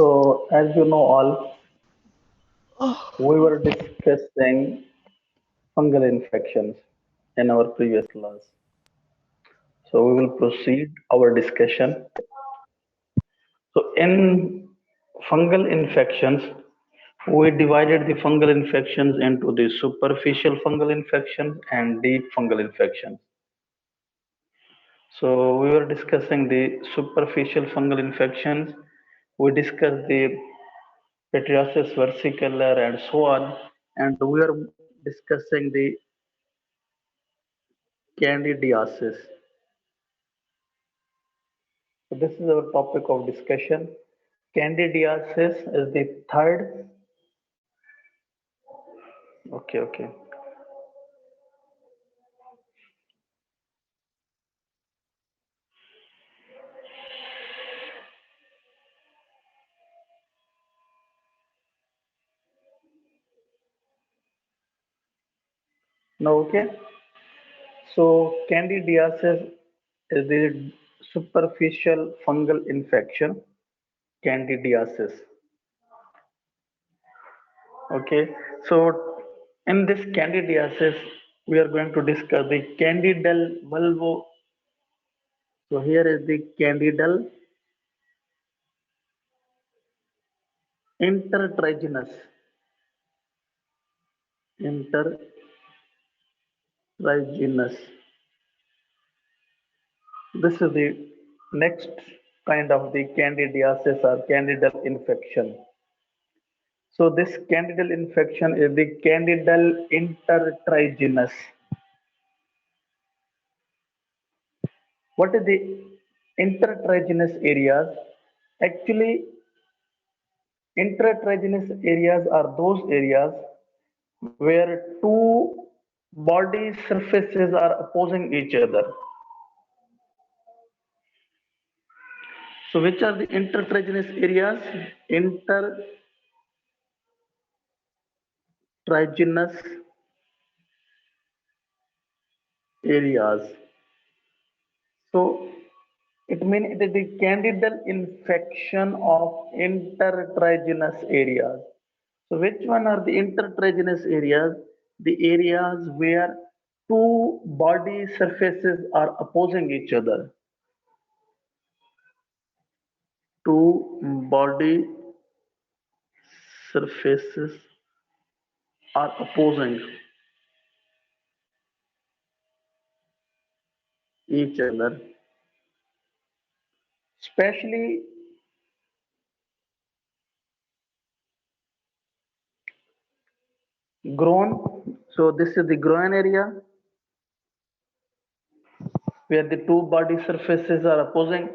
So, as you know, all, we were discussing fungal infections in our previous class. So, we will proceed our discussion. So, in fungal infections, we divided the fungal infections into the superficial fungal infections and deep fungal infections. So, we were discussing the superficial fungal infections. We discussed the Pityriasis versicolor and so on. And we are discussing the candidiasis. So this is our topic of discussion. Candidiasis is the third. Okay, okay. Now, okay. So candidiasis is the superficial fungal infection. Candidiasis. Okay. So in this candidiasis, we are going to discuss the candidal vulvo. So here is the candidal intertriginous. Intertriginous. This is the next kind of the candidiasis or candidal infection. So this candidal infection is the candidal intertriginous. What is the intertriginous areas? Actually, intertriginous areas are those areas where two body surfaces are opposing each other. So which are the intertriginous areas? Intertriginous areas. So it means it is the candidal infection of intertriginous areas. So which one are the intertriginous areas? The areas where two body surfaces are opposing each other. Two body surfaces are opposing each other. Especially groin. So this is the groin area where the two body surfaces are opposing.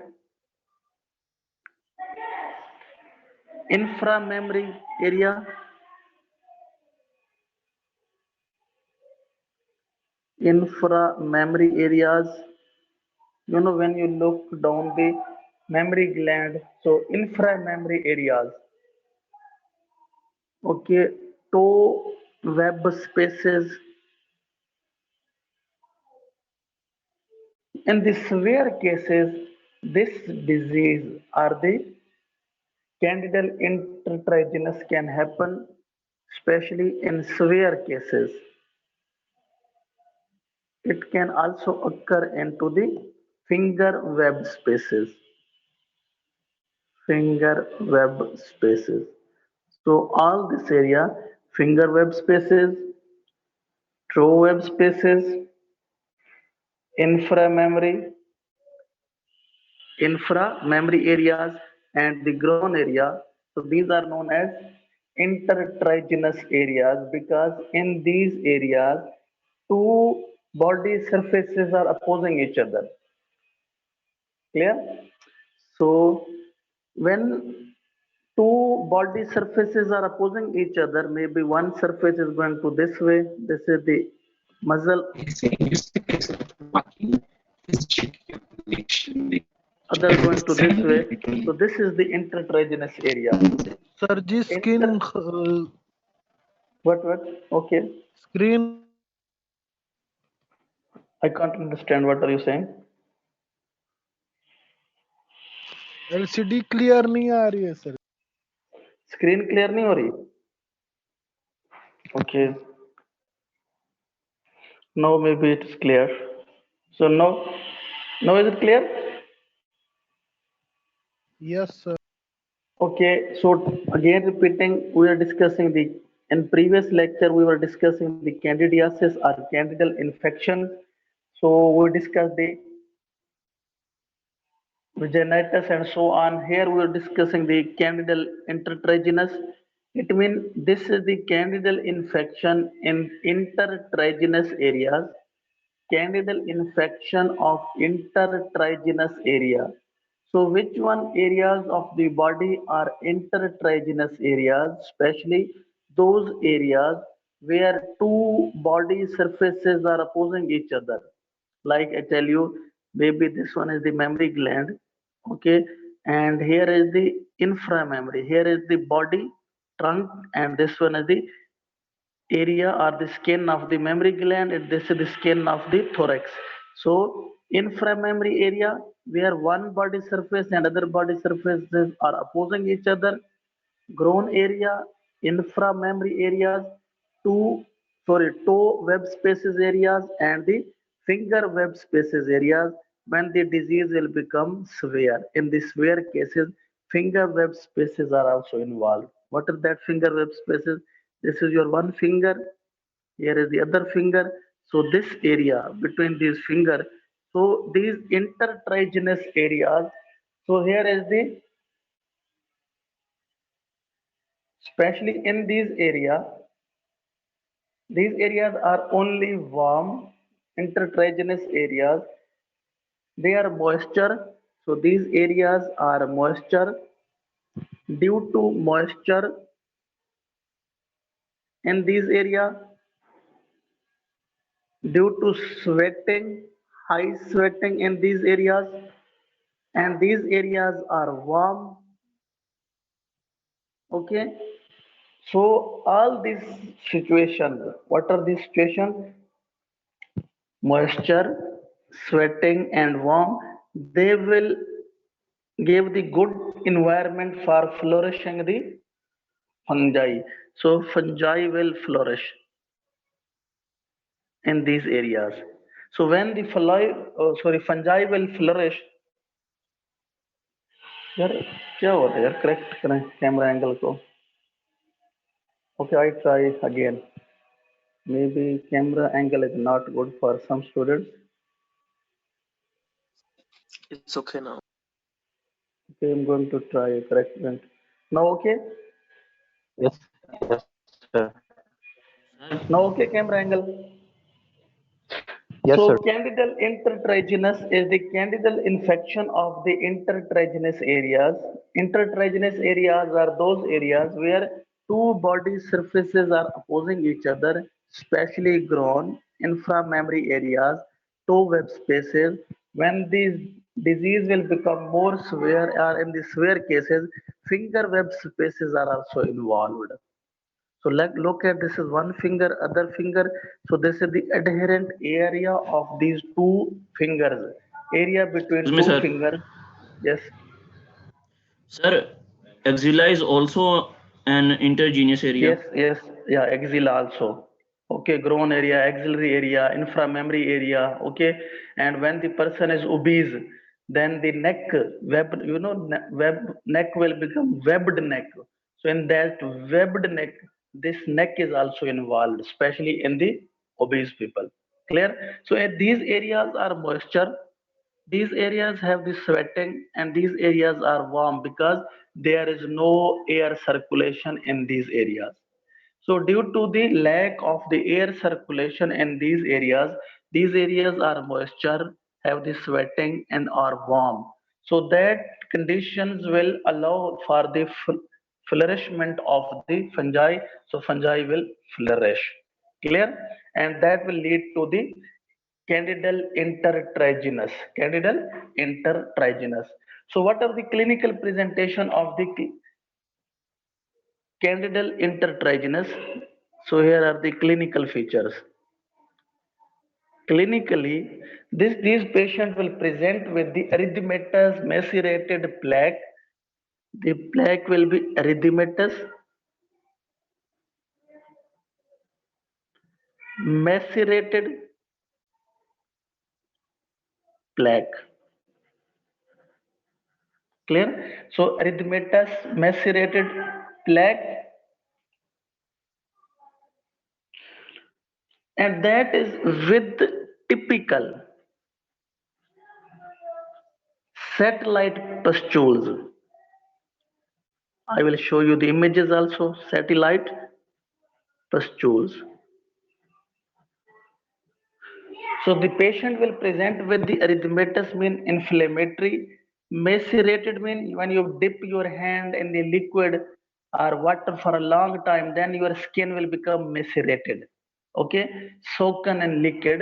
Inframammary area, inframammary areas, when you look down the mammary gland, so inframammary areas, okay, toe web spaces. In the severe cases, this disease or the candidal intertriginous can happen, especially in severe cases. It can also occur into the finger web spaces. Finger web spaces. So all this area, finger web spaces, toe web spaces, inframammary, inframammary areas, and the groin area. So these are known as intertriginous areas because in these areas, two body surfaces are opposing each other. Clear? So when two body surfaces are opposing each other, maybe one surface is going to this way, this is the muscle, other going to this way, so this is the intertriginous area. Sir ji skin What okay, screen I can't understand, what are you saying? LCD clear नहीं आ रही है sir screen clear नहीं हो रही? Okay, now maybe it's clear. So now is it clear? Yes, sir. Okay, so again repeating, we are discussing the in previous lecture we were discussing the candidiasis or candidal infection. So we discussed the vaginitis and so on. Here we are discussing the candidal intertriginous. It means this is the candidal infection in intertriginous areas. Candidal infection of intertriginous area. So which one areas of the body are intertriginous areas, especially those areas where two body surfaces are opposing each other. Like I tell you, maybe this one is the mammary gland, okay, and here is the inframammary, here is the body trunk, and this one is the area or the skin of the mammary gland, and this is the skin of the thorax. So inframammary area where one body surface and other body surfaces are opposing each other. Groin area, inframammary areas, toe web spaces areas, and the finger web spaces areas when the disease will become severe. In the severe cases, finger web spaces are also involved. What are that finger web spaces? This is your one finger, here is the other finger. So this area between these finger, so these intertriginous areas, so here is the, especially in these areas are only warm, intertriginous areas. They are moisture. So these areas are moisture. Due to moisture in these areas, due to sweating, high sweating in these areas, and these areas are warm. Okay. So all these situations, what are these situations? Moisture, sweating, and warm. They will give the good environment for flourishing the fungi. So fungi will flourish in these areas. So when the fungi will flourish, यार क्या हुआ था यार, correct करें camera angle को. Okay, I try again. Maybe camera angle is not good for some students. It's okay now. Okay, I'm going to try correct it. Now okay? Yes, yes, sir. Now okay, camera angle. Yes, So sir. candidal intertriginous is the candidal infection of the intertriginous areas. Intertriginous areas are those areas where two body surfaces are opposing each other, especially groin, inframammary areas, toe web spaces. When these disease will become more severe, or in the severe cases, finger web spaces are also involved. So look at, this is one finger, other finger. So this is the adherent area of these two fingers. Area between Excuse me, two sir. fingers. Yes. Sir, axilla is also an intergenous area. Yes. Yeah, axilla also. Okay, groin area, axillary area, inframammary area. Okay, and when the person is obese, then the neck web, web neck will become webbed neck. So in that webbed neck, this neck is also involved, especially in the obese people. Clear? So these areas are moisture, these areas have the sweating, and these areas are warm because there is no air circulation in these areas. So due to the lack of the air circulation in these areas are moisture, have the sweating, and are warm. So that conditions will allow for the flourishment of the fungi. So fungi will flourish. Clear? And that will lead to the candidal intertriginous. Candidal intertriginous. So what are the clinical presentation of the candidal intertriginous? So here are the clinical features. Clinically, these patients will present with the erythematous macerated plaque. The plaque will be erythematous, macerated plaque. Clear? So erythematous macerated plaque, and that is with typical satellite pustules. I will show you the images also. Satellite pustules. So the patient will present with the erythematous mean inflammatory, macerated mean when you dip your hand in the liquid or water for a long time, then your skin will become macerated. Okay, soaken in liquid,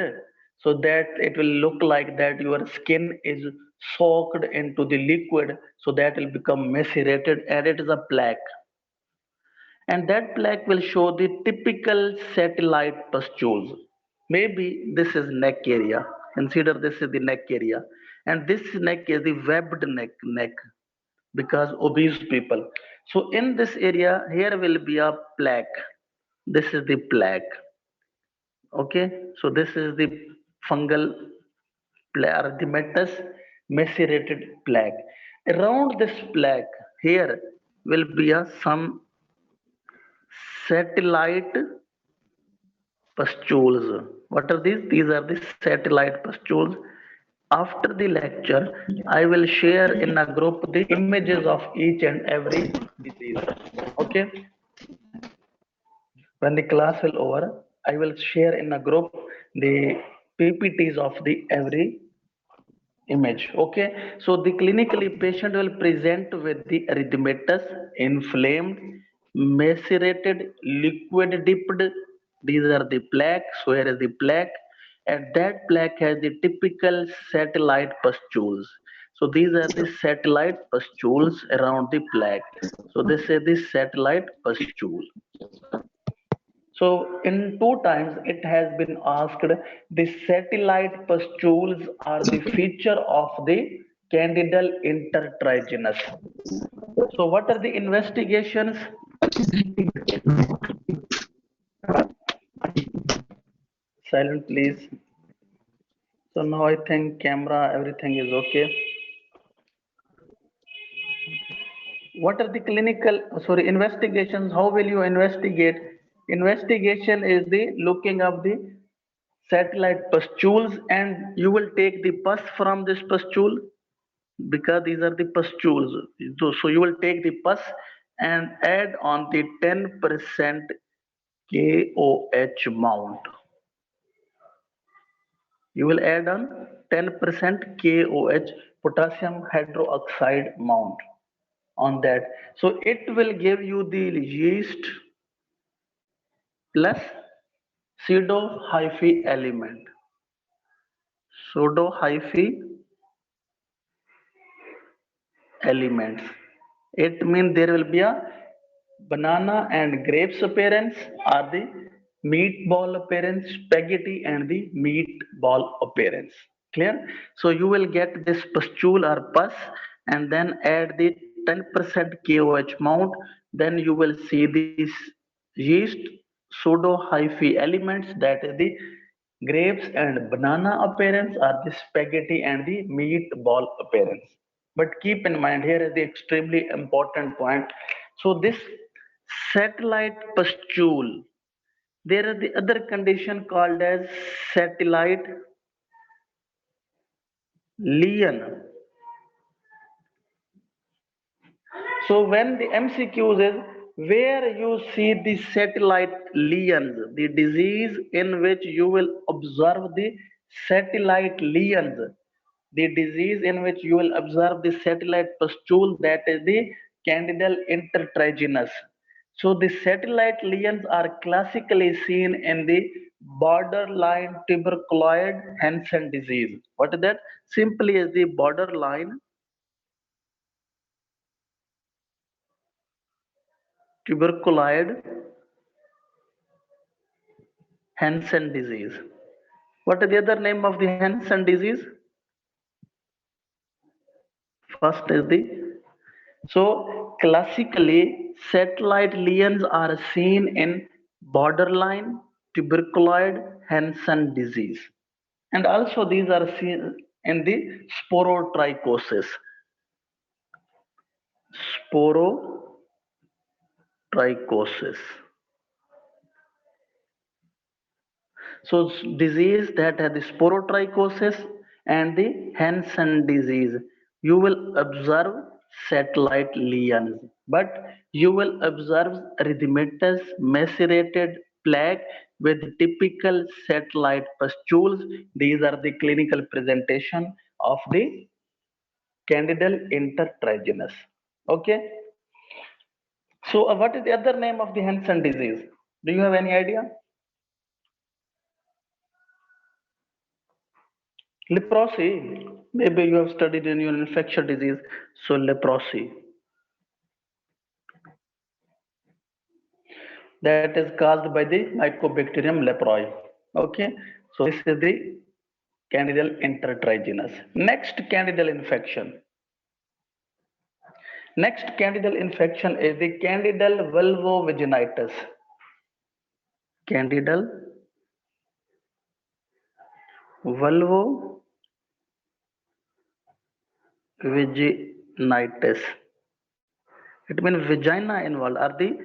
so that it will look like that your skin is soaked into the liquid, so that will become macerated and it is a plaque. And that plaque will show the typical satellite pustules. Maybe this is neck area. Consider this is the neck area, and this neck is the webbed neck because obese people. So in this area, here will be a plaque. This is the plaque. Okay, so this is the fungal erythematous macerated plaque. Around this plaque, here will be a some satellite pustules. What are these? These are the satellite pustules. After the lecture, I will share in a group the images of each and every disease. Okay. When the class will over, I will share in a group the PPTs of the every image. Okay, so the clinically patient will present with the erythematous, inflamed, macerated, liquid dipped. These are the plaques. Where is the plaque? And that plaque has the typical satellite pustules. So these are the satellite pustules around the plaque. So this is the satellite pustule. So in two times it has been asked, the satellite pustules are the feature of the candidal intertriginous. So what are the investigations? Silent please. So now I think camera, everything is okay. What are the clinical, sorry, investigations? How will you investigate? Investigation is the looking up the satellite pustules, and you will take the pus from this pustule because these are the pustules. So you will take the pus and add on the 10% KOH mount. You will add on 10% KOH, potassium hydroxide mount, on that. So it will give you the yeast plus pseudo hyphae element. Pseudo hyphae elements. It means there will be a banana and grapes appearance, or the meatball appearance, spaghetti and the meatball appearance. Clear? So you will get this pustule or pus and then add the 10% KOH mount. Then you will see this yeast pseudo hyphae elements, that is the grapes and banana appearance, or the spaghetti and the meatball appearance. But keep in mind, here is the extremely important point. So this satellite pustule, there is the other condition called as satellite lesion. So when the MCQs is where you see the satellite lesions, the disease in which you will observe the satellite lesions, the disease in which you will observe the satellite pustule, that is the candidal intertriginous. So the satellite lesions are classically seen in the borderline tuberculoid Hansen disease. What is that? Simply is the borderline tuberculoid Hansen disease. What is the other name of the Hansen disease? First is the So classically, satellite lesions are seen in borderline, tuberculoid, Hansen disease. And also these are seen in the sporotrichosis. Sporotrichosis. So disease that has the sporotrichosis and the Hansen disease, you will observe satellite lesions, but you will observe erythematous macerated plaque with typical satellite pustules. These are the clinical presentation of the Candidal intertriginous. Okay. So what is the other name of the Hansen disease? Do you have any idea? Leprosy. Maybe you have studied in your infectious disease. So leprosy. That is caused by the Mycobacterium leprae. Okay. So this is the Candidal intertriginous. Next Candidal infection. Next Candidal infection is the Candidal vulvovaginitis. Candidal vulvovaginitis. It means vagina involved are the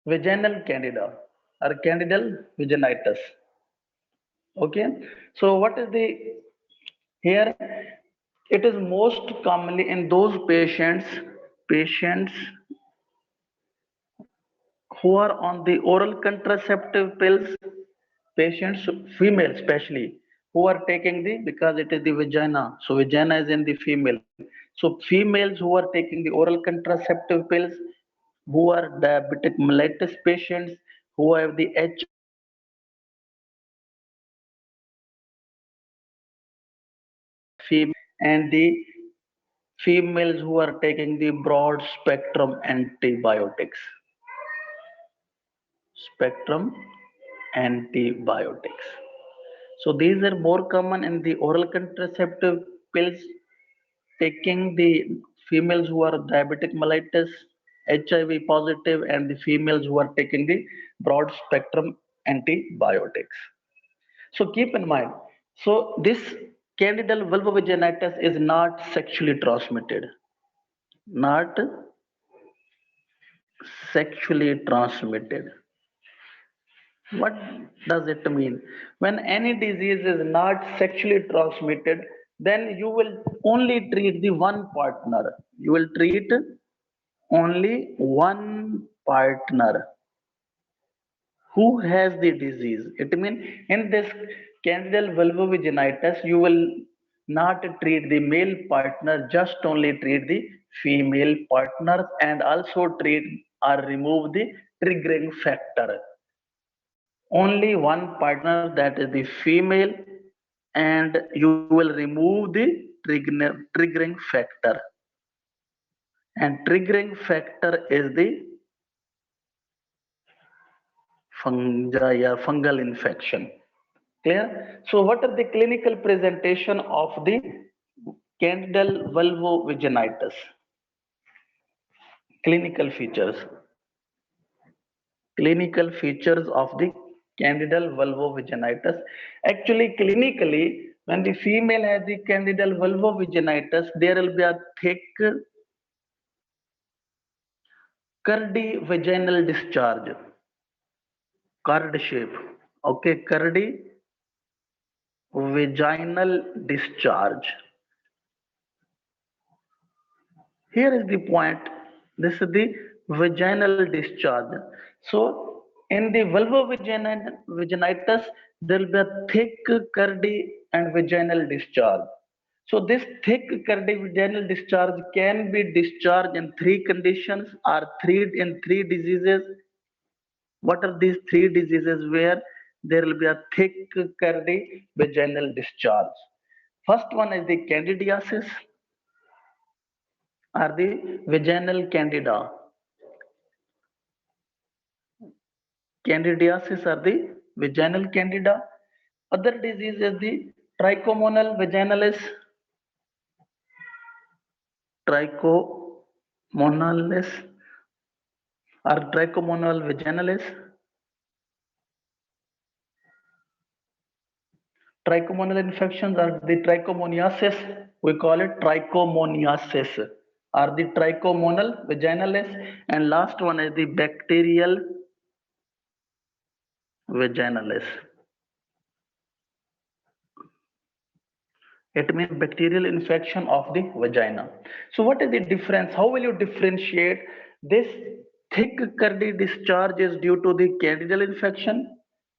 vaginal candida or candidal vaginitis. Okay, so what is the here? It is most commonly in those patients who are on the oral contraceptive pills, patients, female especially, who are taking the, because it is the vagina, so vagina is in the female. So females who are taking the oral contraceptive pills, who are diabetic mellitus patients, who have the female, and the females who are taking the broad spectrum antibiotics. Spectrum antibiotics. So these are more common in the oral contraceptive pills, taking the females who are diabetic mellitus, HIV positive, and the females who are taking the broad spectrum antibiotics. So keep in mind, so this candidal vulvovaginitis is not sexually transmitted, not sexually transmitted. What does it mean? When any disease is not sexually transmitted, then you will only treat the one partner. You will treat only one partner who has the disease. It means in this candidal vulvovaginitis, you will not treat the male partner, just only treat the female partners and also treat or remove the triggering factor. Only one partner, that is the female, and you will remove the triggering factor. And triggering factor is the fungi or fungal infection. Clear? So what are the clinical presentation of the candidal vulvovaginitis? Clinical features. Clinical features of the candidal vulvovaginitis. Actually, clinically, when the female has the candidal vulvovaginitis, there will be a thick, curdy vaginal discharge, curd shape. Okay, curdy vaginal discharge. Here is the point. This is the vaginal discharge. So in the vulvovaginitis, there will be a thick, curdy, and vaginal discharge. So this thick, curdy vaginal discharge can be discharged in three conditions or in three diseases. What are these three diseases where there will be a thick, curdy vaginal discharge? First one is the candidiasis or the vaginal candida. Candidiasis are the vaginal candida. Other disease is the trichomonal vaginalis. trichomonalis or trichomonal vaginalis. Trichomonal infections are the trichomoniasis. We call it trichomoniasis or the trichomonal vaginalis. And last one is the bacterial vaginalis. It means bacterial infection of the vagina. So what is the difference? How will you differentiate this thick curdy discharge is due to the candidal infection?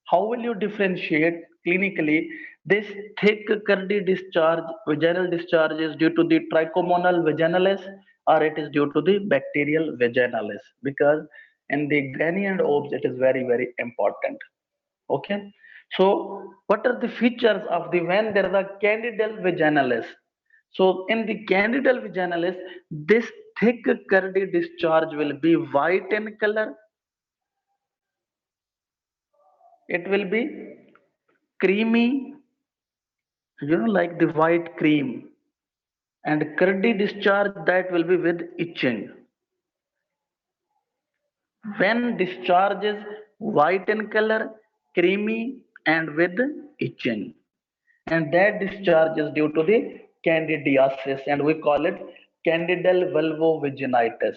How will you differentiate clinically this thick curdy discharge, vaginal discharge is due to the trichomonal vaginalis or it is due to the bacterial vaginalis? Because in the gynae and obs it is very, very important. Okay, so what are the features of the when there is a candidal vaginalis? So in the candidal vaginalis, this thick curdy discharge will be white in color. It will be creamy, like the white cream, and curdy discharge that will be with itching. When discharge is white in color, creamy, and with itching. And that discharge is due to the candidiasis and we call it candidal vulvovaginitis.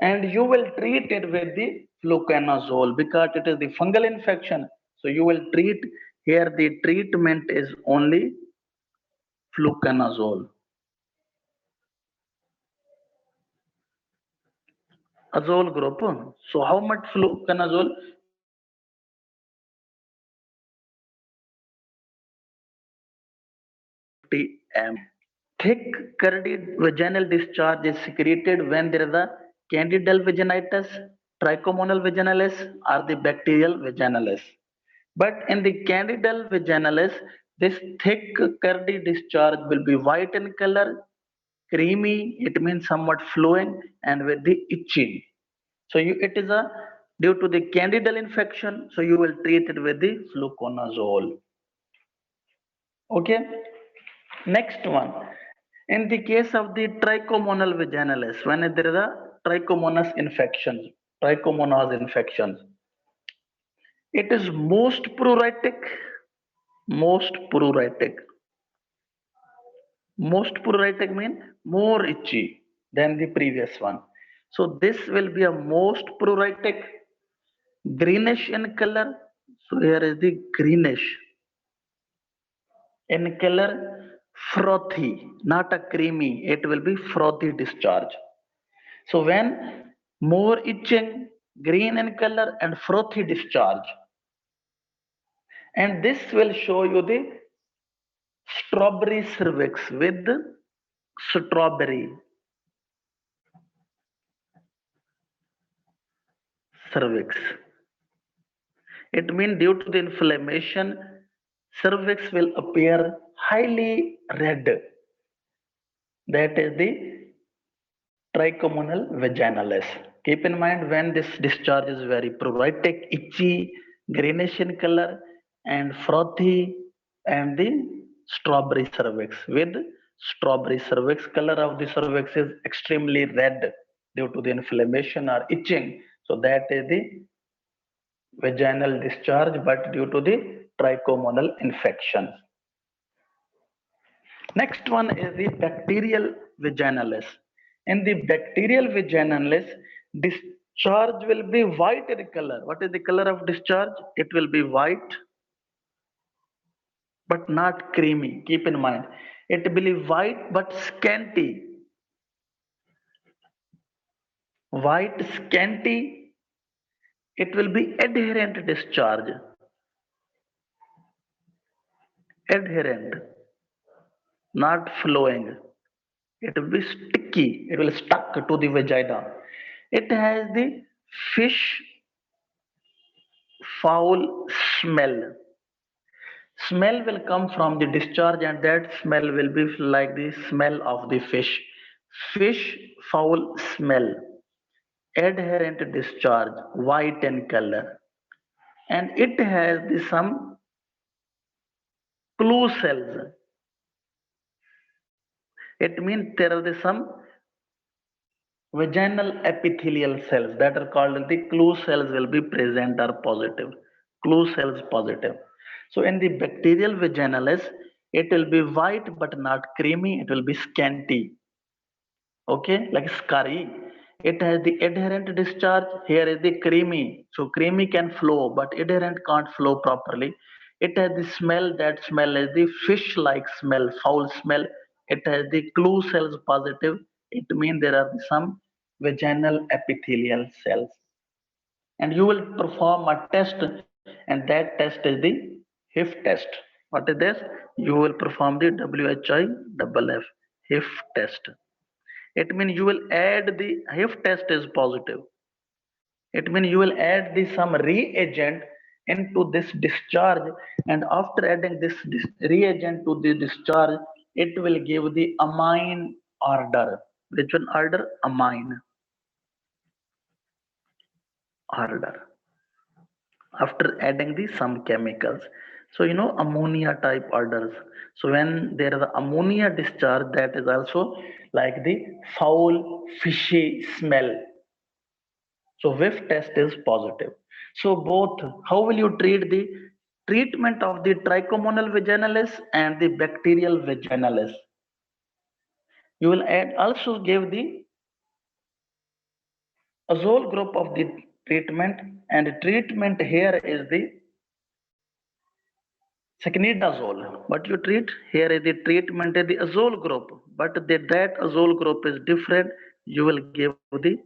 And you will treat it with the fluconazole because it is the fungal infection. So you will treat here the treatment is only fluconazole. Azole group. So how much fluconazole? 50 ml. Thick curdy vaginal discharge is secreted when there is a candidal vaginitis, trichomonal vaginalis, or the bacterial vaginalis. But in the candidal vaginalis, this thick curdy discharge will be white in color, creamy, it means somewhat flowing, and with the itching. So it is a due to the candidal infection, so you will treat it with the fluconazole. Okay. Next one. In the case of the trichomonal vaginalis, when there is a trichomonas infections, it is most pruritic, most pruritic. Most pruritic means more itchy than the previous one. So this will be a most pruritic, greenish in color. So here is the greenish in color, frothy, not a creamy, it will be frothy discharge. So when more itching, green in color and frothy discharge, and this will show you the strawberry cervix with strawberry cervix. It means due to the inflammation, cervix will appear highly red. That is the trichomonal vaginalis. Keep in mind when this discharge is very pruritic, itchy, greenish in color, and frothy, and the strawberry cervix. With strawberry cervix, color of the cervix is extremely red due to the inflammation or itching. So that is the vaginal discharge, but due to the trichomonal infection. Next one is the bacterial vaginalis. In the bacterial vaginalis, discharge will be white in color. What is the color of discharge? It will be white, but not creamy. Keep in mind, it will be white but scanty. White scanty, it will be adherent discharge. Adherent, not flowing. It will be sticky, it will stuck to the vagina. It has the fish foul smell. Smell will come from the discharge and that smell will be like the smell of the fish. Fish foul smell. Adherent discharge, white in color. And it has the some clue cells. It means there are some vaginal epithelial cells that are called the clue cells will be present or positive. Clue cells positive. So in the bacterial vaginalis, it will be white but not creamy. It will be scanty. Okay, like scurry. It has the adherent discharge. Here is the creamy. So creamy can flow, but adherent can't flow properly. It has the smell. That smell is the fish like smell, foul smell. It has the clue cells positive. It means there are some vaginal epithelial cells, and you will perform a test, and that test is the HIF test. What is this? You will perform the WHIFF HIF test. It means you will add the HIF test is positive. It means you will add the some reagent into this discharge, and after adding this reagent to the discharge, it will give the amine order. Which one order? Amine order. After adding the some chemicals. So you know ammonia type orders. So when there is ammonia discharge, that is also like the foul fishy smell. So whiff test is positive. So both, how will you treat the treatment of the trichomonal vaginalis and the bacterial vaginalis? You will add also give the azole group of the treatment, and the treatment here is the secnidazole. What you treat here is the treatment is the azole group, but that azole group is different. You will give the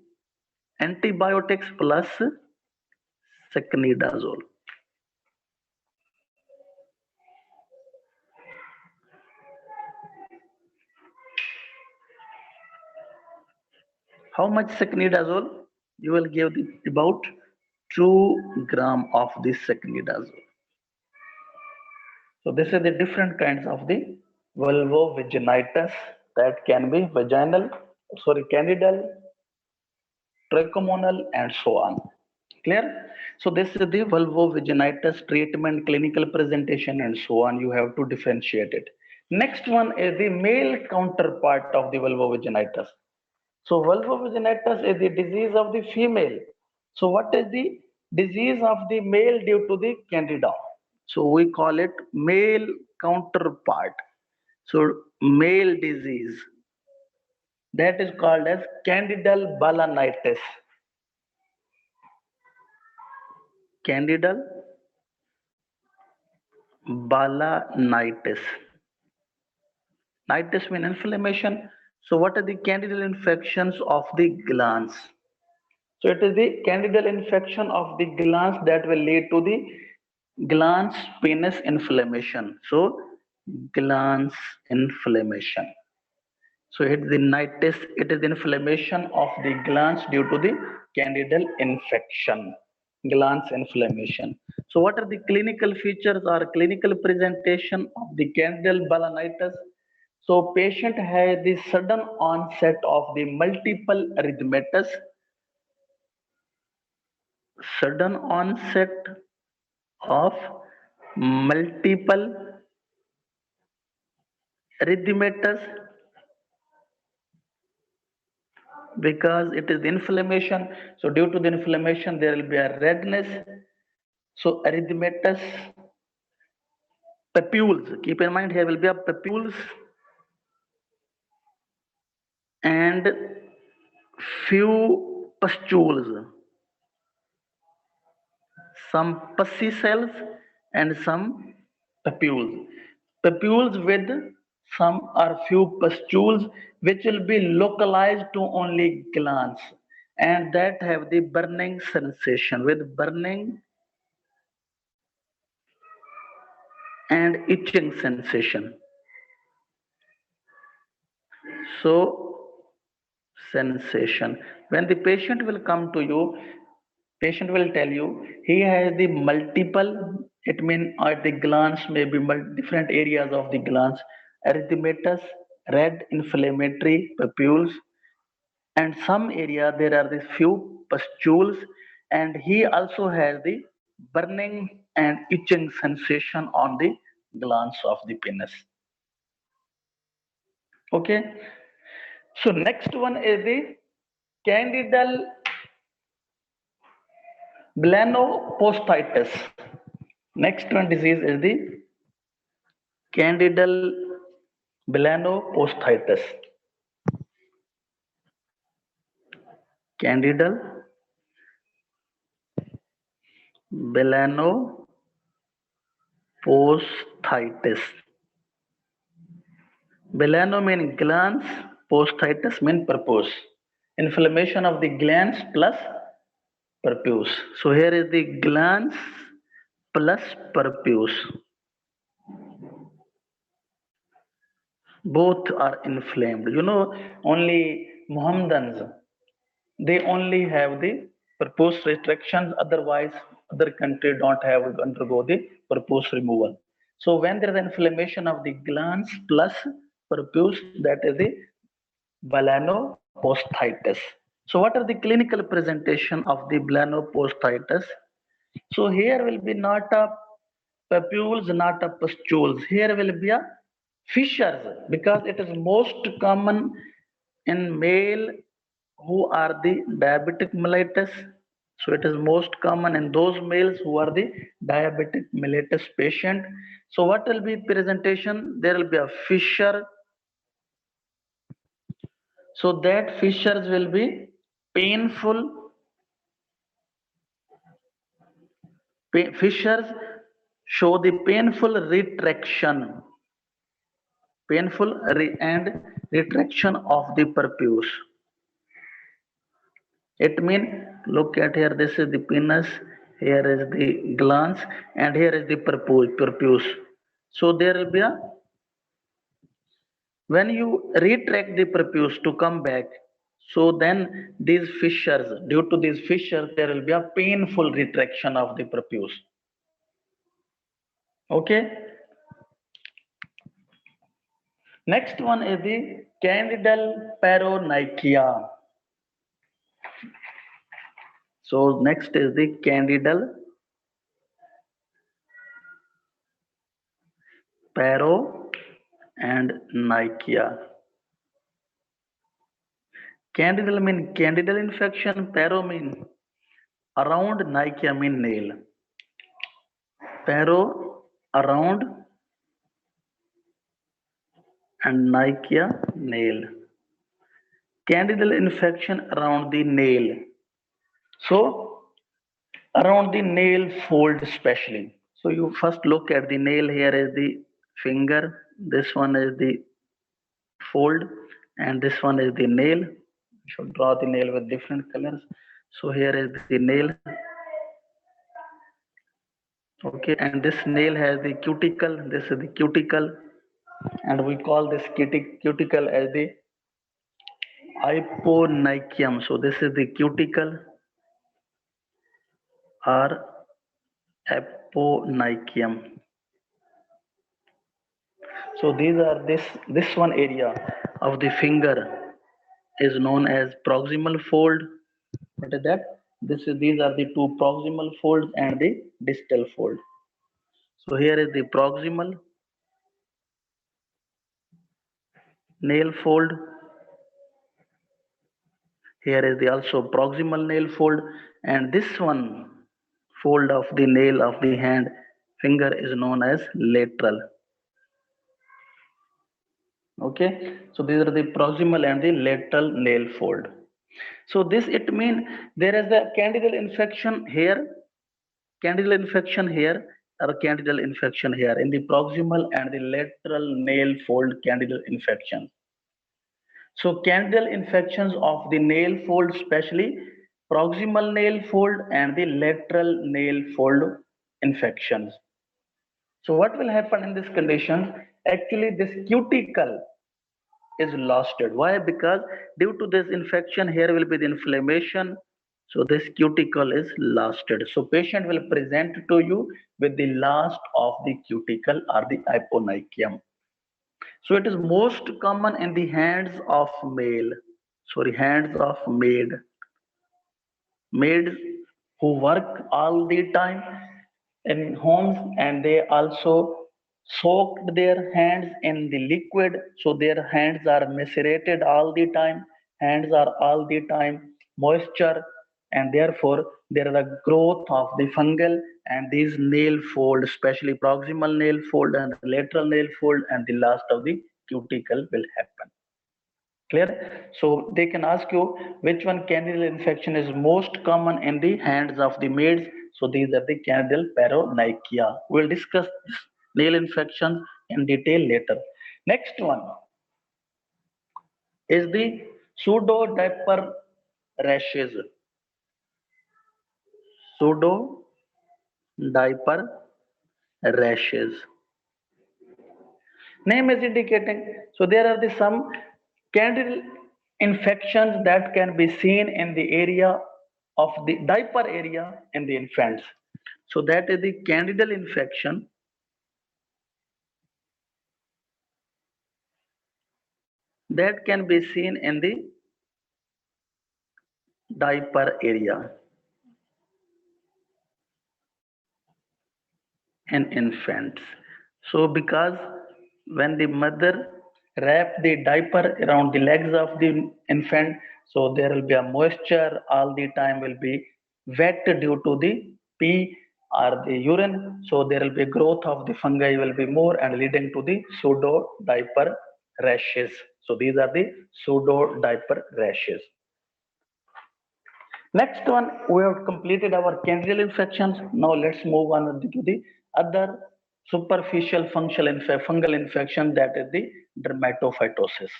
antibiotics plus secnidazole. How much secnidazole? You will give about 2 gram of this secnidazole. So this is the different kinds of the vulvovaginitis that can be vaginal, sorry, candidal, trichomonal, and so on. Clear? So this is the vulvovaginitis treatment, clinical presentation, and so on. You have to differentiate it. Next one is the male counterpart of the vulvovaginitis. So vulvovaginitis is the disease of the female. So what is the disease of the male due to the candida? So we call it male counterpart. So male disease, that is called as candidal balanitis. Candidal balanitis. Nitis means inflammation. So what are the candidal infections of the glands? So it is the candidal infection of the glands that will lead to the glands penis inflammation. So glands inflammation. So it is the nitis, it is the inflammation of the glands due to the candidal infection. Glands inflammation. So what are the clinical features or clinical presentation of the candidal balanitis? So patient has the sudden onset of the multiple erythematous, sudden onset of multiple erythematous, because it is inflammation. So due to the inflammation, there will be a redness. So erythematous, papules. Keep in mind here will be a papules and few pustules, some pussy cells and some papules. Papules with some or few pustules which will be localized to only glands, and that have the burning sensation with burning and itching sensation. So sensation. When the patient will come to you, patient will tell you he has the multiple, it means at the glands, maybe different areas of the glands, erythematous, red inflammatory papules, and some area there are the few pustules, and he also has the burning and itching sensation on the glands of the penis. Okay, so next one is the candidal blenoposthitis. Next one disease is the candidal blenoposthitis. Candidal blenoposthitis. Belano means glands, posthitis means purpose. Inflammation of the glands plus purpose. So here is the glands plus purpose. Both are inflamed. You know, only Mohammedans, they only have the purpose restrictions. Otherwise, other country don't have to undergo the purpose removal. So when there is inflammation of the glands plus purpose, that is the blenoposthitis. So what are the clinical presentation of the blenoposthitis? So here will be not a papules, not a pustules. Here will be a fissures because it is most common in male who are the diabetic mellitus. So it is most common in those males who are the diabetic mellitus patient. So what will be presentation? There will be a fissure. So that fissures will be painful. Fissures show the painful retraction. And retraction of the purpose. It means, look at here, this is the penis, here is the glans, and here is the purpose. So there will be a, when you retract the purpose to come back, so then these fissures, due to these fissures, there will be a painful retraction of the purpose. Okay. Next one is the candidal paronychia. So next is the candidal paro and nychia. Candidal mean candidal infection, paro mean around, nychia mean nail. Paro around and nychia nail. Candidal infection around the nail. So around the nail fold especially. So you first look at the nail. Here is the finger, this one is the fold, and this one is the nail. You should draw the nail with different colors. So here is the nail. Okay, and this nail has the cuticle. This is the cuticle, and we call this cuticle as the hyponychium. So this is the cuticle or hyponychium. So these are this one area of the finger is known as proximal fold. What is that? These are the two proximal folds and the distal fold. So here is the proximal nail fold. Here is the also proximal nail fold, and this one fold of the nail of the hand finger is known as lateral. Okay, so these are the proximal and the lateral nail fold. So this it means there is a candidal infection here, candidal infection here, or candidal infection here in the proximal and the lateral nail fold candidal infection. So candidal infections of the nail fold, especially proximal nail fold and the lateral nail fold infections. So what will happen in this condition? Actually, this cuticle is lasted. Why? Because due to this infection, here will be the inflammation. So this cuticle is lasted. So patient will present to you with the last of the cuticle or the hyponychium. So it is most common in the hands of hands of maids who work all the time in homes, and they also soaked their hands in the liquid, so their hands are macerated all the time, hands are all the time moisture, and therefore there is a growth of the fungal and these nail fold, especially proximal nail fold and lateral nail fold, and the last of the cuticle will happen. Clear? So they can ask you which one candidal infection is most common in the hands of the maids. So these are the candidal paronychia. We'll discuss nail infections in detail later. Next one is the pseudo diaper rashes. Pseudo diaper rashes. Name is indicating. So there are the some candidal infections that can be seen in the area of the diaper area in the infants. So that is the candidal infection that can be seen in the diaper area in infants. So because when the mother wrap the diaper around the legs of the infant, so there will be a moisture all the time will be wet due to the pee or the urine. So there will be growth of the fungi will be more and leading to the pseudo diaper rashes. So these are the pseudo diaper rashes. Next one, we have completed our candidal infections. Now let's move on to the other superficial fungal infection, that is the dermatophytosis.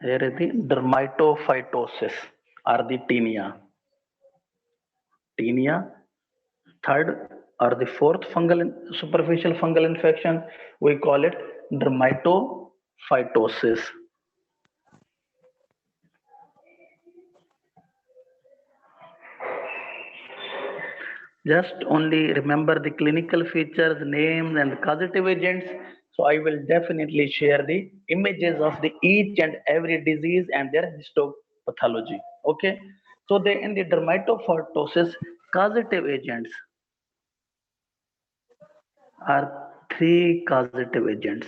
Here is the dermatophytosis or the tinea. Tinea, third or the fourth superficial fungal infection, we call it dermatophytosis. Just only remember the clinical features, names, and causative agents. So I will definitely share the images of the each and every disease and their histopathology. Okay. So they in the dermatophytosis, causative agents are three causative agents.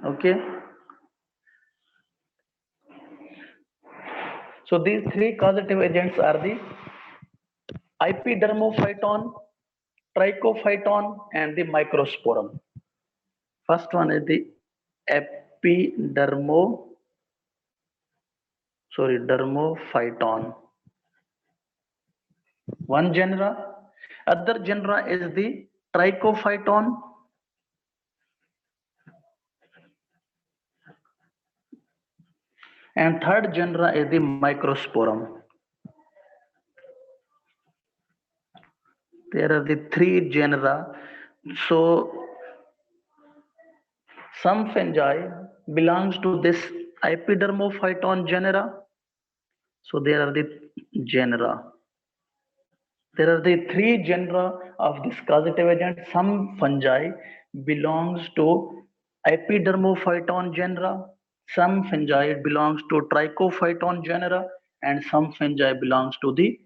Okay. So these three causative agents are the epidermophyton, trichophyton, and the microsporum. First one is the dermophyton. One genera. Other genera is the trichophyton. And third genera is the microsporum. There are the three genera. So some fungi belongs to this epidermophyton genera. So there are the genera. There are the three genera of this causative agent. Some fungi belongs to epidermophyton genera. Some fungi belongs to trichophyton genera, and some fungi belongs to the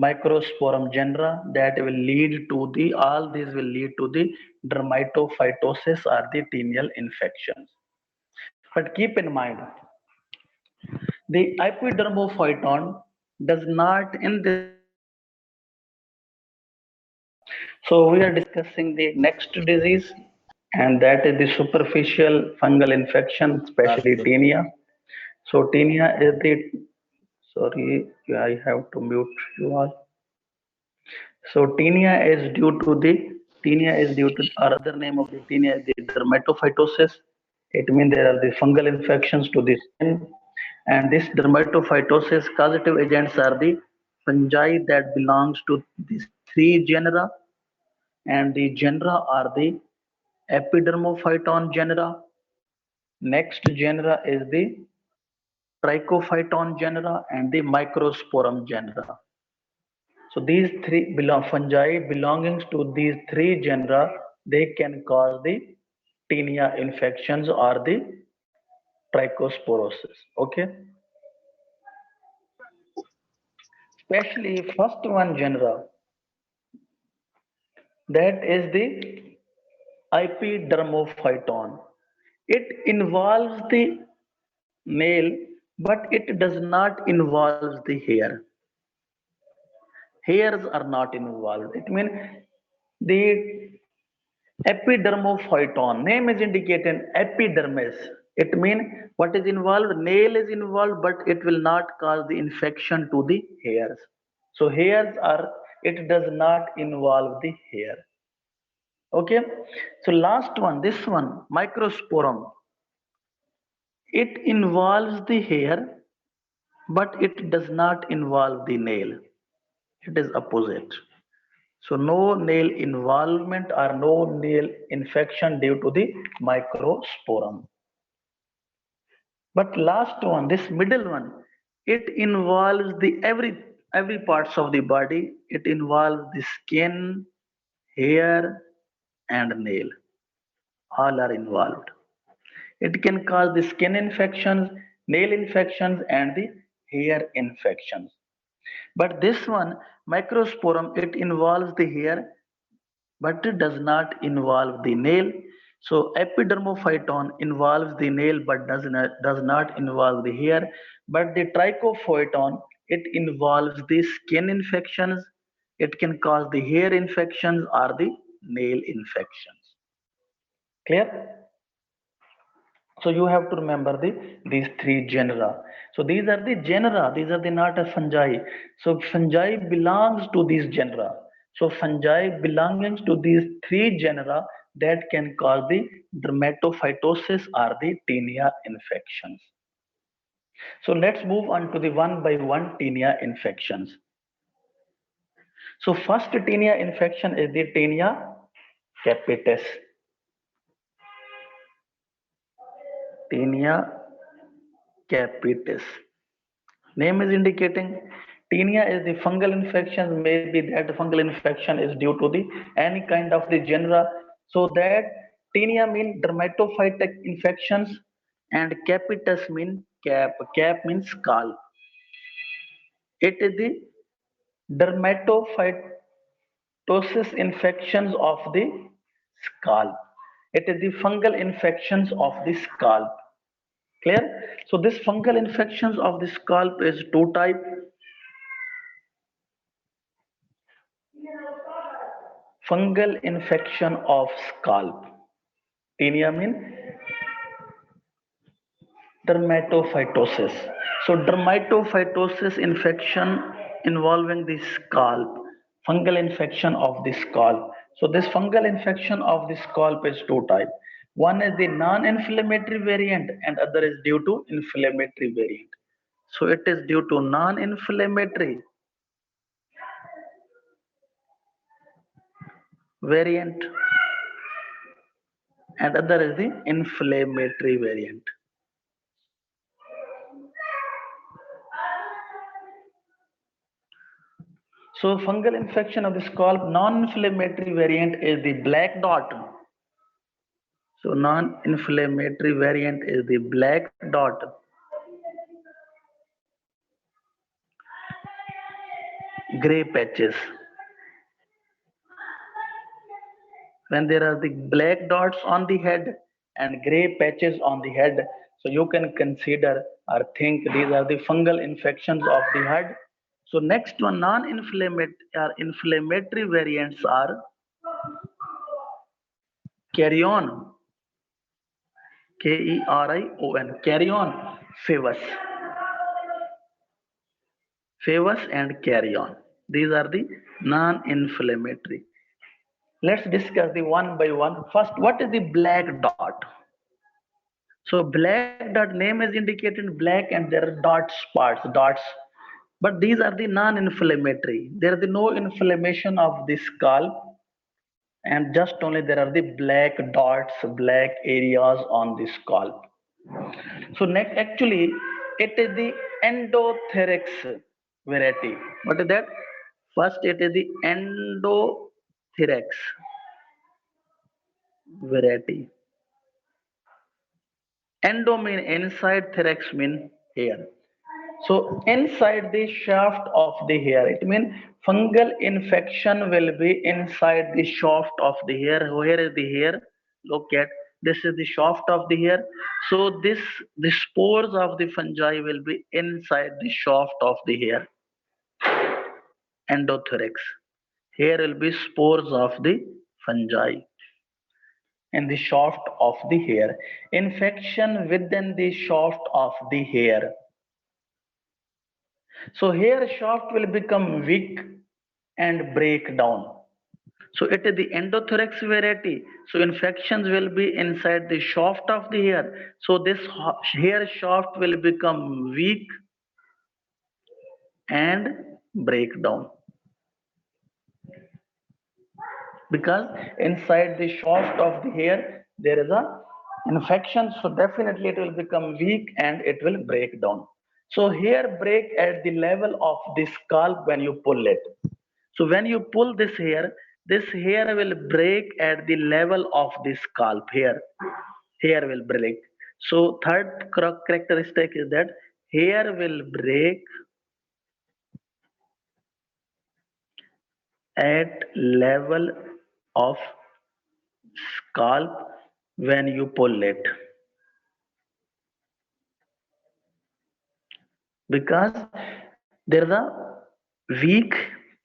microsporum genera. That will lead to the all these will lead to the dermatophytosis or the tinea infections. But keep in mind, the epidermophyton does not in this. So we are discussing the next disease, and that is the superficial fungal infection, especially tinea. So tinea is the, sorry, I have to mute you all. So tinea is due to, or other name of the tinea is the dermatophytosis. It means there are the fungal infections to the skin, and this dermatophytosis causative agents are the fungi that belongs to these three genera, and the genera are the epidermophyton genera. Next genera is the trichophyton genera and the microsporum genera. So these three fungi belonging to these three genera, they can cause the tinea infections or the trichosporosis. Okay. Especially first one genera, that is the epidermophyton. It involves the nail, but it does not involve the hair. Hairs are not involved. It means the epidermophyton, name is indicating epidermis. It means what is involved? Nail is involved, but it will not cause the infection to the hairs. So hairs are, it does not involve the hair. Okay. So last one, this one, microsporum. It involves the hair, but it does not involve the nail. It is opposite. So no nail involvement or no nail infection due to the microsporum. But last one, this middle one, it involves the every parts of the body. It involves the skin, hair, and nail. All are involved. It can cause the skin infections, nail infections, and the hair infections. But this one, microsporum, it involves the hair, but it does not involve the nail. So epidermophyton involves the nail but does not involve the hair. But the trichophyton, it involves the skin infections. It can cause the hair infections or the nail infections. Clear? So you have to remember these three genera. So these are the genera, these are the not a fungi. So fungi belongs to these genera. So fungi belonging to these three genera that can cause the dermatophytosis or the tinea infections. So let's move on to the one by one tinea infections. So first tinea infection is the tinea capitis. Tinea capitis. Name is indicating tinea is the fungal infection. Maybe that fungal infection is due to the any kind of the genera. So that tinea mean dermatophytic infections and capitis mean cap. Cap means scalp. It is the dermatophytosis infections of the scalp. It is the fungal infections of the scalp. Clear? So this fungal infections of the scalp is two type. Fungal infection of scalp. Tinea mean dermatophytosis. So dermatophytosis infection involving the scalp. Fungal infection of the scalp. So this fungal infection of the scalp is two type. One is the non-inflammatory variant and other is due to inflammatory variant. So it is due to non-inflammatory variant and other is the inflammatory variant. So fungal infection of the scalp, non-inflammatory variant is the black dot. So non-inflammatory variant is the black dot. Gray patches. When there are the black dots on the head and gray patches on the head, so you can consider or think these are the fungal infections of the head. So next one, non-inflammatory or inflammatory variants are carrion, K-E-R-I-O-N, carrion, favus. Favus and carrion. These are the non-inflammatory. Let's discuss the one by one. First, what is the black dot? So black dot name is indicated black and there are dots. But these are the non-inflammatory. There is no inflammation of the scalp and just only there are the black dots, black areas on the scalp. So next, actually, it is the endothyrex variety. What is that? First, it is the endothyrex variety. Endo mean inside, thorax mean hair. So inside the shaft of the hair, it means fungal infection will be inside the shaft of the hair. Where is the hair? Look at This is the shaft of the hair. So the spores of the fungi will be inside the shaft of the hair, endothorax. Here will be spores of the fungi in the shaft of the hair. Infection within the shaft of the hair. So hair shaft will become weak and break down. So it is the endothorax variety. So infections will be inside the shaft of the hair. So this hair shaft will become weak and break down. Because inside the shaft of the hair there is a infection, so definitely it will become weak and it will break down. So hair break at the level of the scalp when you pull it. So when you pull this hair will break at the level of the scalp. Hair will break. So third characteristic is that hair will break at level of scalp when you pull it, because there is a weak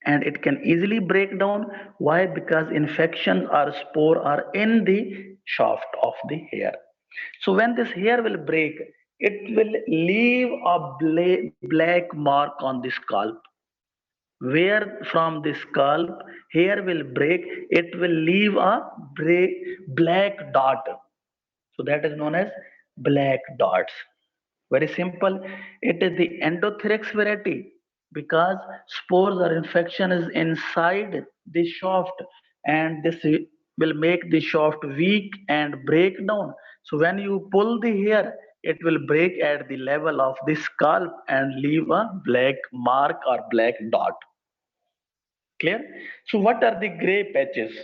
and it can easily break down. Why? Because infections or spore are in the shaft of the hair. So when this hair will break, it will leave a black mark on the scalp. Where from the scalp hair will break, it will leave a black dot. So that is known as black dots. Very simple. It is the endothorax variety because spores or infection is inside the shaft, and this will make the shaft weak and break down. So when you pull the hair, it will break at the level of the scalp and leave a black mark or black dot. Clear? So what are the gray patches?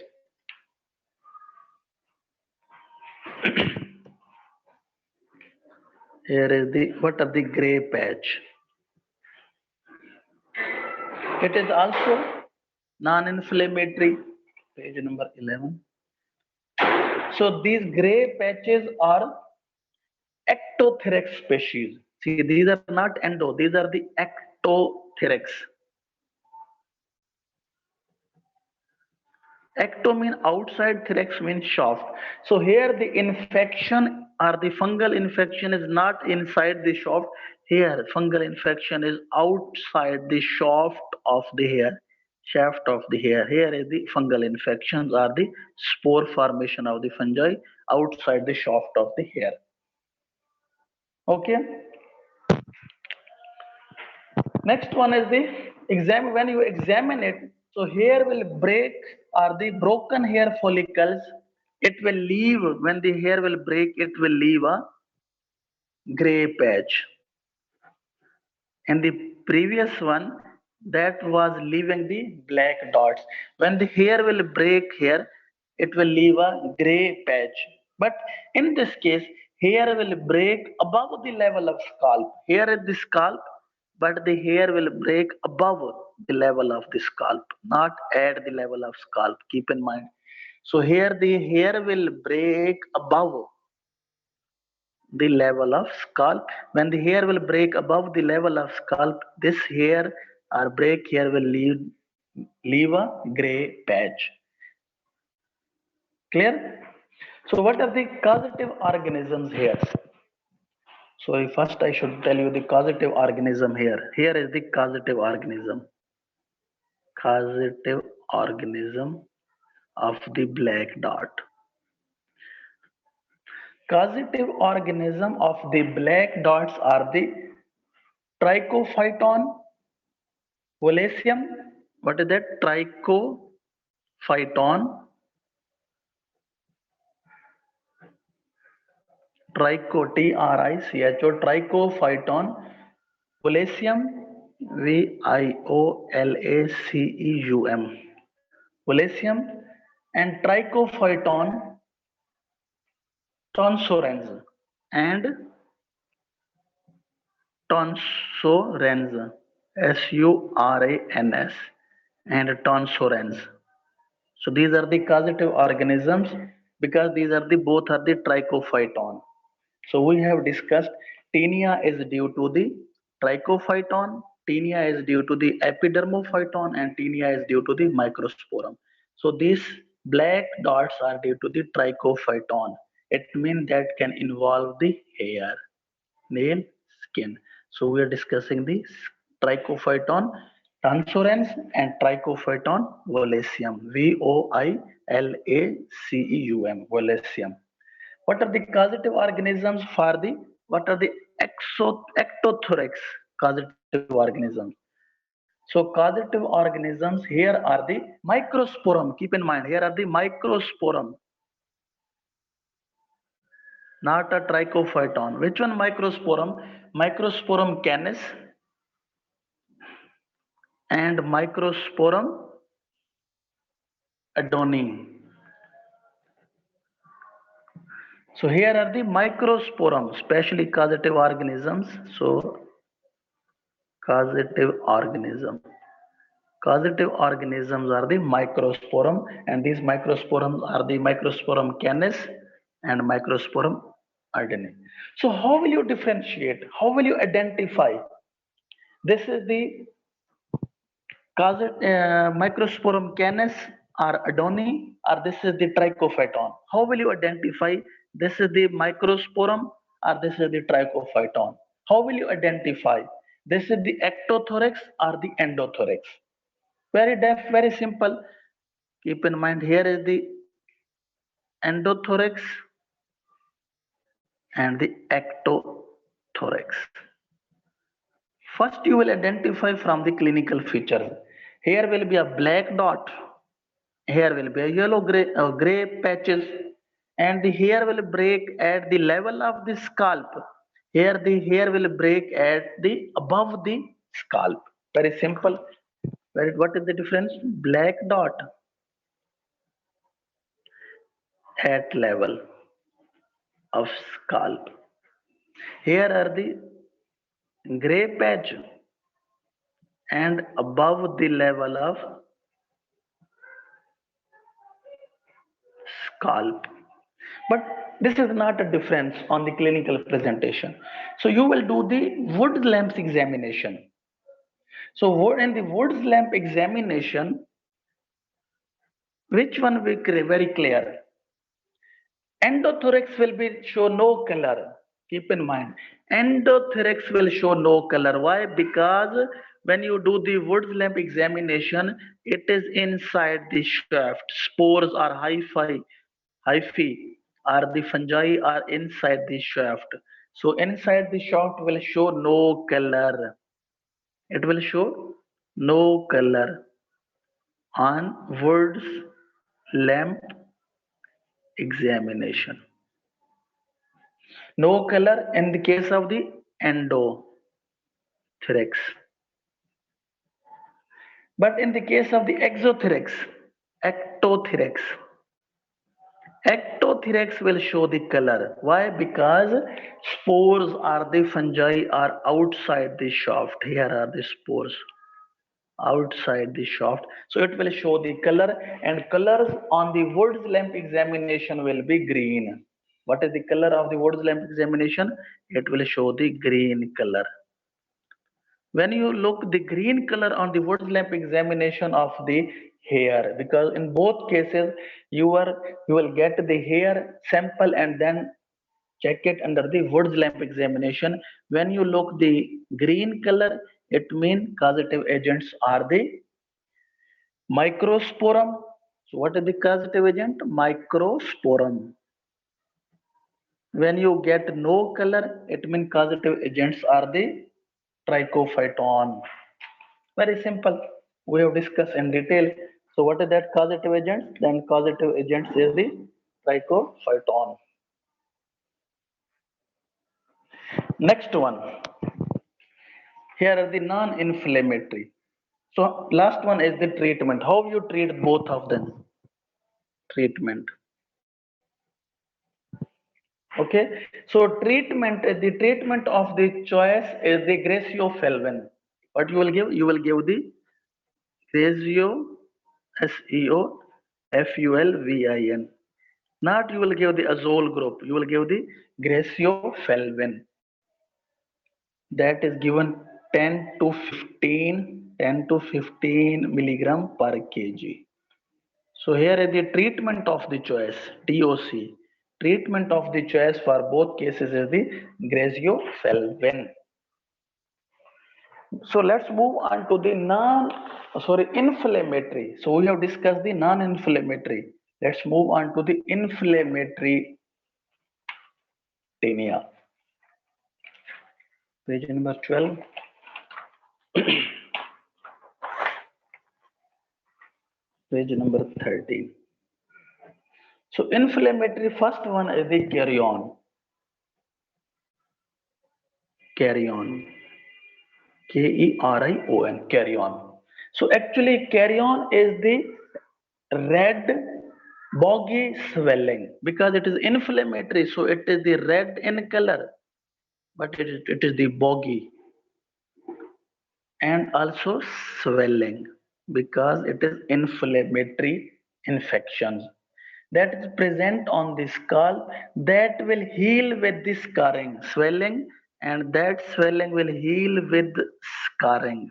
Here is the what are the gray patch? It is also non-inflammatory, page number 11. So these gray patches are ectothorax species. See, these are not endo, these are the ectothorax. Ecto mean outside, thorax means shaft. So here the infection or the fungal infection is not inside the shaft. Here fungal infection is outside the shaft of the hair. Shaft of the hair. Here is the fungal infections or the spore formation of the fungi outside the shaft of the hair. Okay. Next one is the exam. When you examine it, so hair will break or the broken hair follicles. It will leave, when the hair will break, it will leave a gray patch. In the previous one, that was leaving the black dots. When the hair will break here, it will leave a gray patch. But in this case, hair will break above the level of scalp. Here is the scalp, but the hair will break above the level of the scalp, not at the level of scalp. Keep in mind. So here the hair will break above the level of scalp. When the hair will break above the level of scalp, this hair or break hair will leave a gray patch. Clear? So what are the causative organisms here? So first I should tell you the causative organism here. Here is the causative organism. Causative organism of the black dot. Causative organism of the black dots are the Trichophyton, Volasium. What is that? Trichophyton, Tricho, Trichophyton, Volasium, Violaceum, Volasium, and Trichophyton tonsorens and tonsorens, Surans, and tonsorens. So these are the causative organisms because these are the both are the trichophyton. So we have discussed tinea is due to the trichophyton, tinea is due to the epidermophyton, and tinea is due to the microsporum. So these black dots are due to the trichophyton. It means that can involve the hair, nail, skin. So we are discussing the trichophyton transferens and trichophyton volaceum. VOILACEUM, volaceum. What are the causative organisms for the, what are the ectothorax causative organisms? So causative organisms here are the microsporum. Keep in mind, here are the microsporum, not a trichophyton. Which one microsporum? Microsporum canis and microsporum adoni. So here are the microsporum, especially causative organisms. So causative organism. Causative organisms are the microsporum, and these microsporums are the microsporum canis and microsporum adeni. So how will you differentiate? How will you identify? This is the microsporum canis or adoni, or this is the trichophyton. How will you identify this is the microsporum or this is the trichophyton? How will you identify this is the ectothorax or the endothorax? Very simple. Keep in mind, here is the endothorax and the ectothorax. First, you will identify from the clinical features. Here will be a black dot. Here will be a yellow gray patches, and the hair will break at the level of the scalp. Here the hair will break at the above the scalp. Very simple. What is the difference? Black dot at level of scalp. Here are the gray patch and above the level of scalp. But this is not a difference on the clinical presentation. So you will do the Wood's lamps examination. So in the Wood's lamp examination, which one will be very clear? Endothorax will be show no color. Keep in mind, endothorax will show no color. Why? Because when you do the Wood's lamp examination, it is inside the shaft. Spores or hyphae or the fungi are inside the shaft. So inside the shaft will show no color. It will show no color on Wood's lamp examination. No color in the case of the endothorax. But in the case of the ectothorax, ectothorax will show the color. Why? Because spores or the fungi are outside the shaft. Here are the spores outside the shaft. So it will show the color, and colors on the Wood's lamp examination will be green. What is the color of the Wood's lamp examination? It will show the green color. When you look the green color on the Wood's lamp examination of the hair, because in both cases you will get the hair sample and then check it under the Wood's lamp examination. When you look the green color, it means causative agents are the microsporum. So what is the causative agent? Microsporum. When you get no color, it means causative agents are the trichophyton. Very simple. We have discussed in detail. So what is that causative agent? Then causative agents is the trichophyton. Next one. Here are the non-inflammatory. So last one is the treatment. How you treat both of them? Treatment. Okay. So treatment, the treatment of the choice is the Graciofulvin. What you will give? You will give the Gracio, SEOFULVIN. Not you will give the azole group, you will give the graciofulvin. That is given 10 to 15 milligram per kg. So here is the treatment of the choice, TOC. Treatment of the choice for both cases is the graciofulvin. So let's move on to the inflammatory. So we have discussed the non-inflammatory. Let's move on to the inflammatory tinea. Page number 12. Page number 13. So inflammatory, first one is the carrion. Carrion. K-E-R-I-O-N. Carrion. So actually carrion is the red boggy swelling because it is inflammatory. So it is the red in color, but it is the boggy and also swelling because it is inflammatory infections that is present on the skull that will heal with the scarring, swelling, and that swelling will heal with scarring.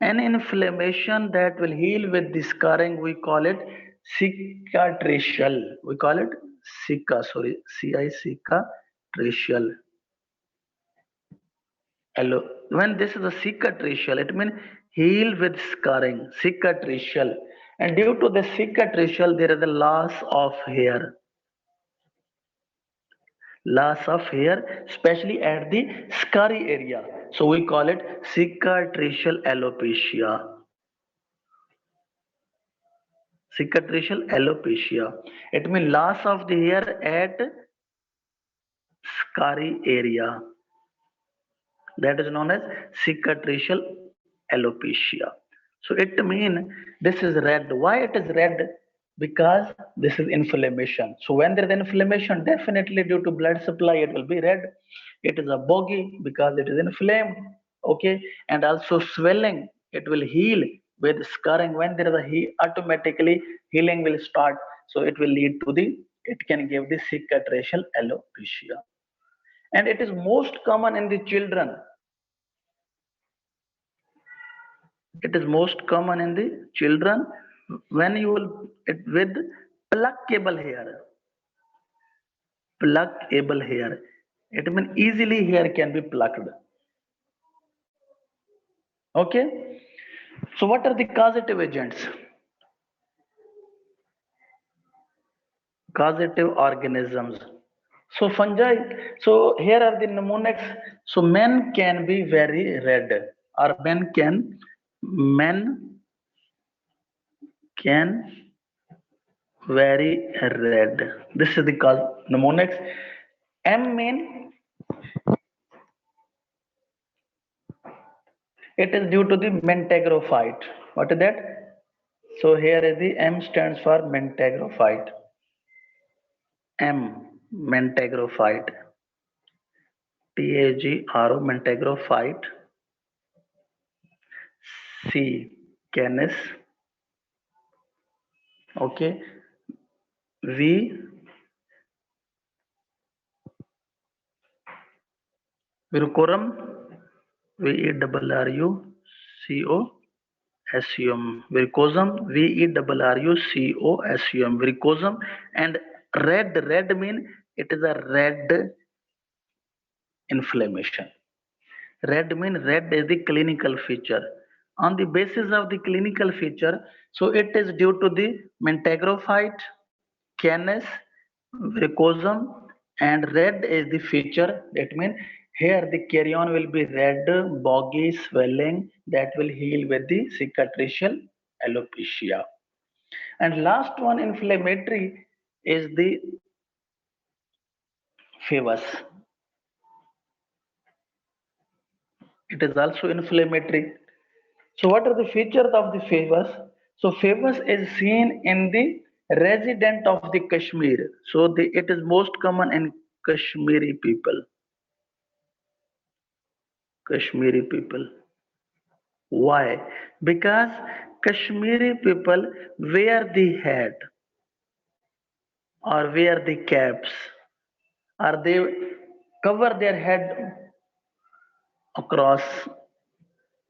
An inflammation that will heal with the scarring, we call it cicatricial. We call it cicatricial. When this is a cicatricial, it means heal with scarring, cicatricial. And due to the cicatricial, there is a loss of hair. Loss of hair, especially at the scary area. So we call it cicatricial alopecia. Cicatricial alopecia. It means loss of the hair at scary area. That is known as cicatricial alopecia. So it means this is red. Why it is red? Because this is inflammation. So when there is inflammation, definitely due to blood supply, it will be red. It is a boggy because it is inflamed. Okay, and also swelling. It will heal with scarring. When there is a automatically healing will start. So it will lead to it can give the cicatricial alopecia. And it is most common in the children. It is most common in the children when you will with pluckable hair. Pluckable hair. It means easily hair can be plucked. Okay. So what are the causative agents? Causative organisms. So fungi. So here are the mnemonics. So men can be very red, or men can very red. This is the cause mnemonics. M mean it is due to the mentagrophyte. What is that? So here is the M stands for mentagrophyte. M mentagrophyte. TAGRO mentagrophyte. C canis. Okay. V Virucorum. VERRUCOSUM. Viricosum. VERRUCOSUM. Viricosum. And red mean it is a red inflammation. Red mean red is the clinical feature. On the basis of the clinical feature, so it is due to the mentagrophyte, canis, viricosum, and red is the feature. That means here the carrion will be red, boggy, swelling that will heal with the cicatricial alopecia. And last one inflammatory is the fevers. It is also inflammatory. So what are the features of the fevers? So fevers is seen in the resident of the Kashmir. So it is most common in Kashmiri people. Kashmiri people. Why? Because Kashmiri people wear the hat. or wear the caps, or they cover their head across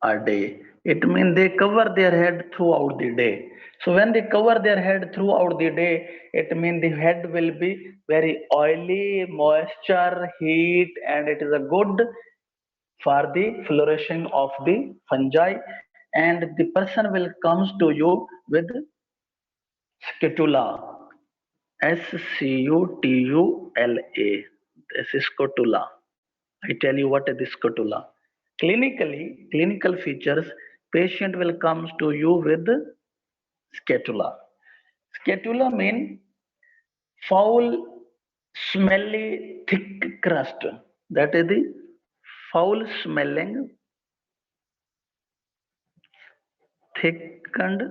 a day. It means they cover their head throughout the day. So when they cover their head throughout the day, it means the head will be very oily, moisture, heat, and it is a good for the flourishing of the fungi. And the person will comes to you with scutula, scutula. This is scutula. I tell you what is the scutula. Clinical features, patient will come to you with scutula. Scutula mean foul, smelly, thick crust. That is the foul smelling, thickened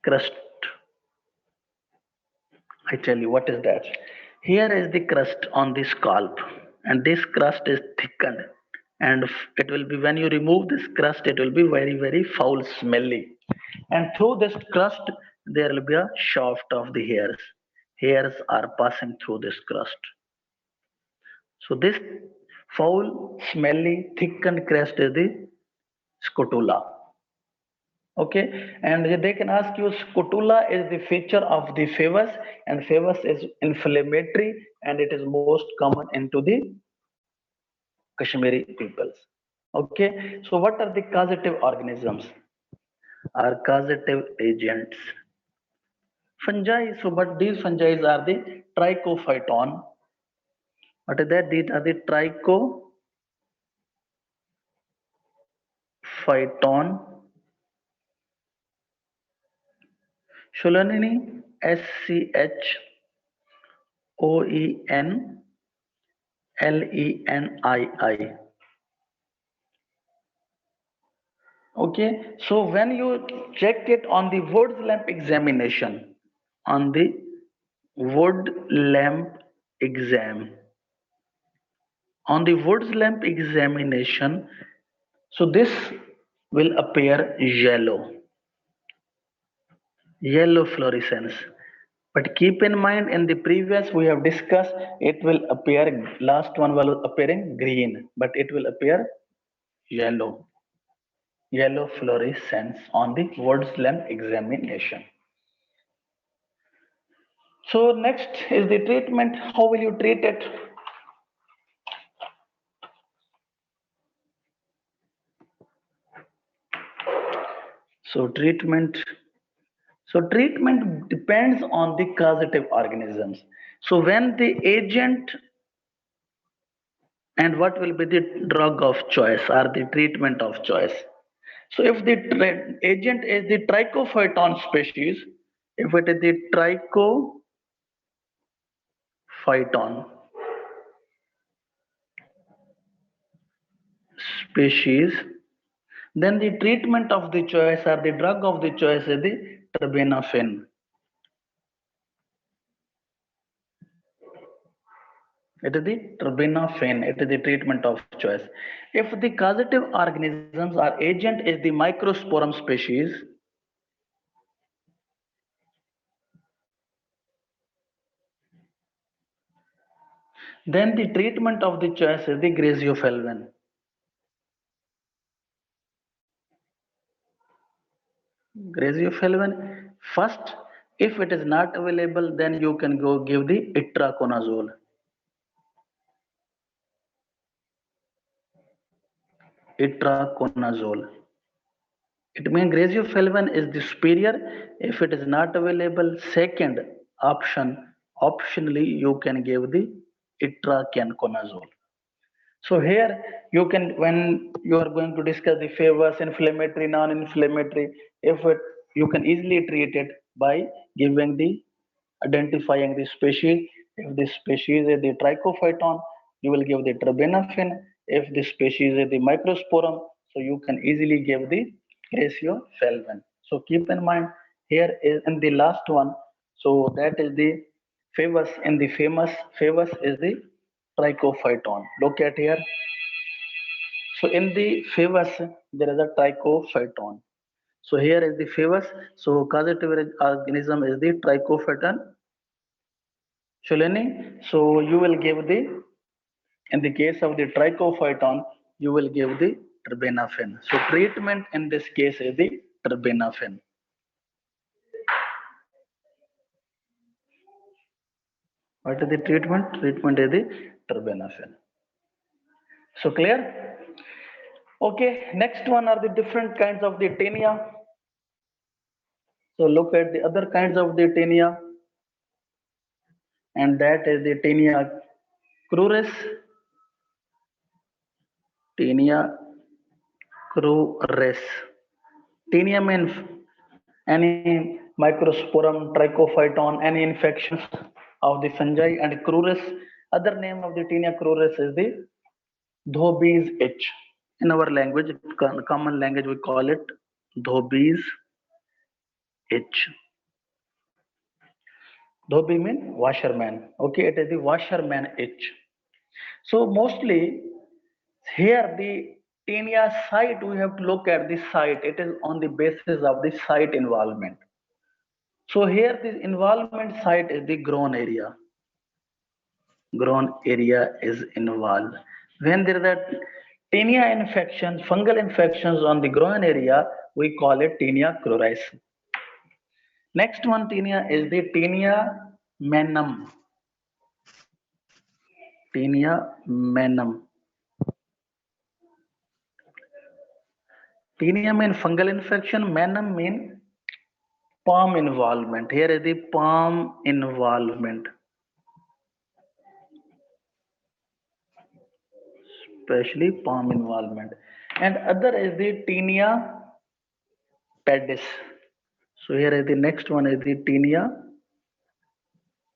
crust. I tell you what is that. Here is the crust on the scalp, and this crust is thickened, and it will be when you remove this crust, it will be very foul, smelly, and through this crust there will be a shaft of the hairs. Hairs are passing through this crust. So this foul, smelly, thickened crust is the scutula. Okay, and they can ask you scutula is the feature of the favus, and favus is inflammatory, and it is most common into the Kashmiri peoples. Okay, so what are the causative organisms? Are causative agents? Fungi. So, but these fungi are the trichophyton. What is that? These are the trichophyton. Solanini, Schoenlenii. Okay, so when you check it on the Wood's lamp examination, on the Wood lamp exam, on the Wood's lamp examination, so this will appear yellow fluorescence. But keep in mind, in the previous we have discussed, it will appear, last one will appearing green, but it will appear yellow fluorescence on the Wood's lamp examination. So next is the treatment. How will you treat it? So treatment depends on the causative organisms. So when the agent, and what will be the drug of choice or the treatment of choice? So if the agent is the trichophyton species, if it is the trichophyton species, then the treatment of the choice or the drug of the choice is the terbinafine. It is the terbinafine. It is the treatment of choice. If the causative organisms or agent is the microsporum species, then the treatment of the choice is the graziofulvin. Graziofulvin first. If it is not available, then you can go give the itraconazole. Itraconazole. It means graziofulvin is the superior. If it is not available, second option, optionally you can give the itraconazole. So here you can, when you are going to discuss the favors, inflammatory, non-inflammatory, if it, you can easily treat it by giving the, identifying the species. If the species is the trichophyton, you will give the terbinafine. If the species is the microsporum, so you can easily give the graziofulvin. So keep in mind, here is in the last one. So that is the favors. In the famous favors is the trichophyton. Look at here. So in the favors there is a trichophyton. So here is the famous. So causative organism is the Trichophyton cheloni. So you will give the, in the case of the Trichophyton, you will give the terbinafine. So treatment in this case is the terbinafine. What is the treatment? Treatment is the terbinafine. So clear? Okay, next one are the different kinds of the tinea. So look at the other kinds of the tinea, and that is the tinea cruris, tinea cruris. Tinea means any microsporum, trichophyton, any infections of the fungi, and cruris. Other name of the tinea cruris is the Dhobes itch. In our language, common language, we call it Dhobes itch. Dhobi means washerman. Okay, it is the washerman itch. So mostly here the tinea site, we have to look at the site. It is on the basis of the site involvement. So here the involvement site is the groin area. Groin area is involved. When there is a tinea infection, fungal infections on the groin area, we call it tinea cruris. Next one tinea is the tinea menum. Tinea menum. Tinea mean fungal infection, menum mean palm involvement. Here is the palm involvement. Especially palm involvement. And other is the tinea pedis. So here is the next one is the tinea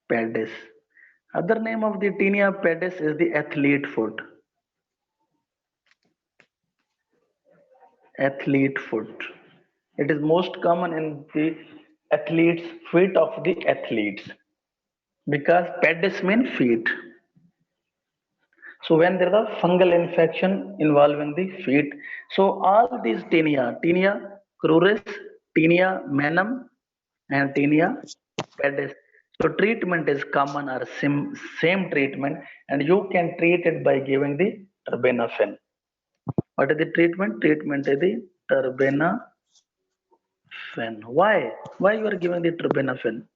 pedis. Other name of the tinea pedis is the athlete foot. Athlete foot. It is most common in the athletes, feet of the athletes, because pedis mean feet. So when there is a fungal infection involving the feet, so all these tinea, tinea cruris, tinea menum, and tinea pedis. So treatment is common or same treatment, and you can treat it by giving the terbinafine. What is the treatment? Treatment is the terbinafine. Why? Why you are giving the terbinafine?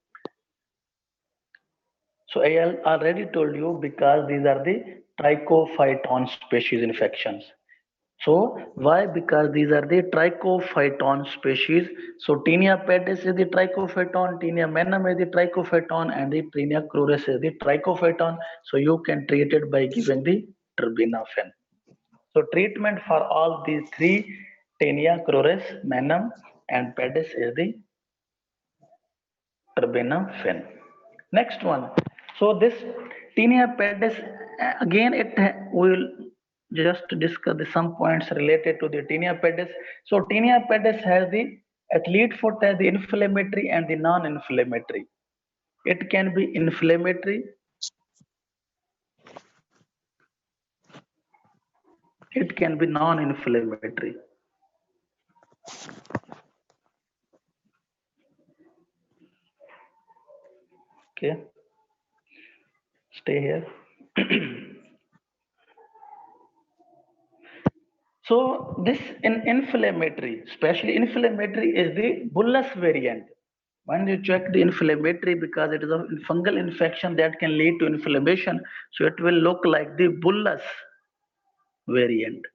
So I already told you, because these are the trichophyton species infections. So why? Because these are the trichophyton species. So tinea pedis is the trichophyton, tinea menum is the trichophyton, and the tinea cruris is the trichophyton. So you can treat it by giving the terbinafine. So treatment for all these three, tinea cruris, menum, and pedis, is the terbinafine. Next one. So this tinea pedis, again we will just discuss some points related to the tinea pedis. So tinea pedis has the athlete foot, has the inflammatory and the non-inflammatory. It can be inflammatory. It can be non-inflammatory. Okay. Stay here. So this in inflammatory, especially inflammatory, is the bullous variant. When you check the inflammatory, because it is a fungal infection that can lead to inflammation, so it will look like the bullous variant.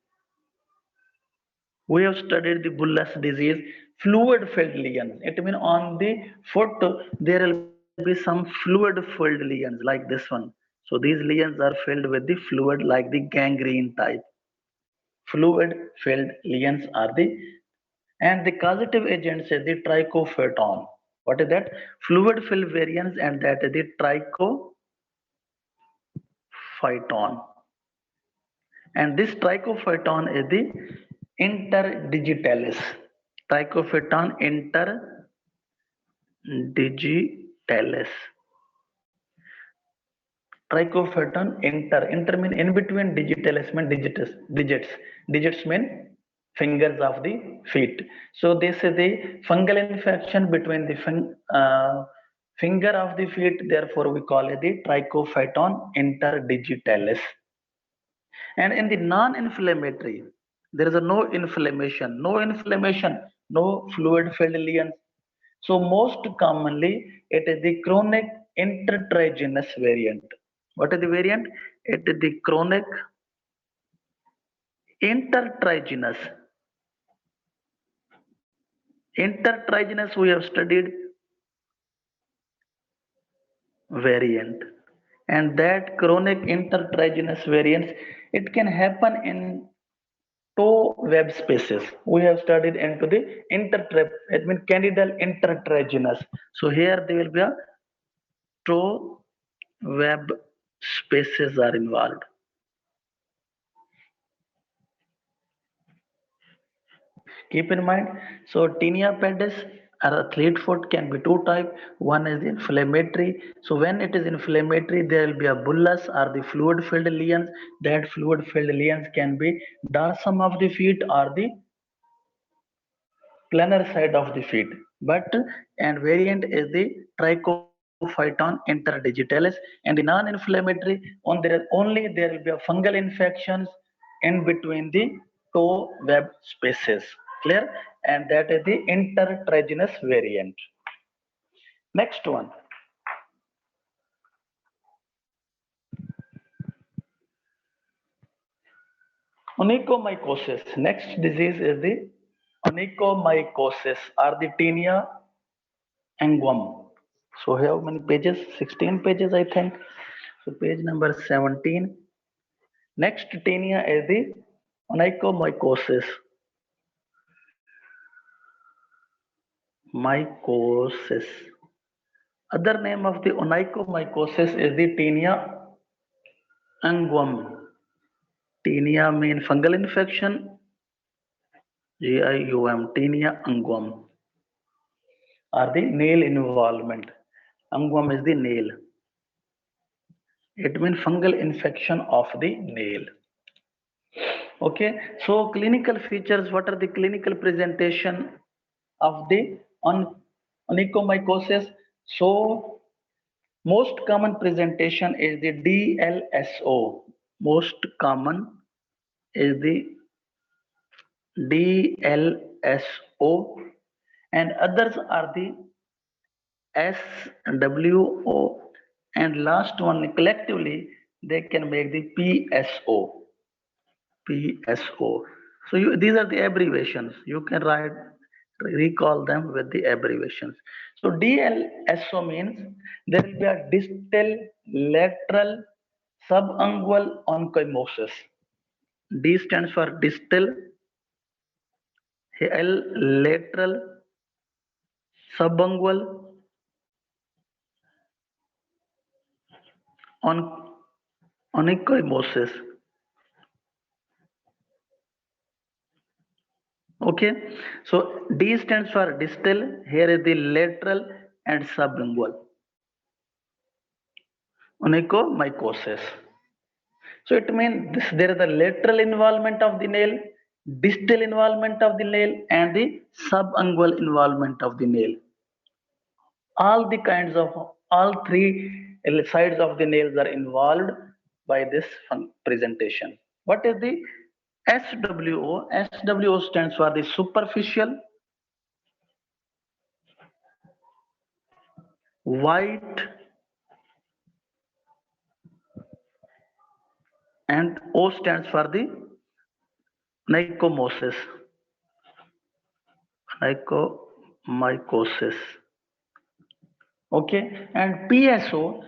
We have studied the bullous disease, fluid-filled lesions. It means on the foot there will be some fluid-filled lesions like this one. So these lesions are filled with the fluid, like the gangrene type. Fluid-filled lesions are the, and the causative agent is the trichophyton. What is that? Fluid-filled variants, and that is the trichophyton. And this trichophyton is the interdigitalis. Trichophyton interdigitalis. Trichophyton inter mean in between, digitalis mean digits. Digits mean fingers of the feet. So this is the fungal infection between the finger of the feet. Therefore, we call it the Trichophyton interdigitalis. And in the non-inflammatory, there is a no inflammation, no fluid-filled lesions. So most commonly, it is the chronic intertriginous variant. What is the variant? It is the chronic intertriginous. Intertriginous we have studied variant, and that chronic intertriginous variants, it can happen in toe web spaces. We have studied into the it means candidal intertriginous. So here there will be a toe web spaces are involved. Keep in mind, so tinea pedis or athlete foot can be two type. One is inflammatory. So when it is inflammatory, there will be a bullous or the fluid filled lesions. That fluid filled lesions can be dorsum of the feet or the planar side of the feet. But and variant is the Trichophyton interdigitalis, and the non-inflammatory on there only there will be a fungal infections in between the toe web spaces. Clear? And that is the intertriginous variant. Next one. Onychomycosis. Next disease is the onychomycosis or the tinea anguum. So how many pages? 16 pages, I think. So page number 17. Next tinea is the onychomycosis. Mycosis. Other name of the onychomycosis is the tinea anguum. Tinea mean fungal infection. GIUM, tinea anguum. Or the nail involvement. Anguum is the nail. It means fungal infection of the nail. Okay, so clinical features, what are the clinical presentation of the onychomycosis? So most common presentation is the DLSO. Most common is the DLSO, and others are the SWO, and last one collectively they can make the PSO. PSO. So these are the abbreviations. You can recall them with the abbreviations. So DLSO means there will be a distal lateral subungual onchomosis. D stands for distal, L lateral subungual onchomosis. Okay, so D stands for distal, here is the lateral and sublingual. Onychomycosis. So it means there is a lateral involvement of the nail, distal involvement of the nail, and the subungual involvement of the nail. All three sides of the nails are involved by this presentation. What is the SWO? SWO stands for the superficial white, and O stands for the onychomosis. Onychomycosis. Okay, and PSO.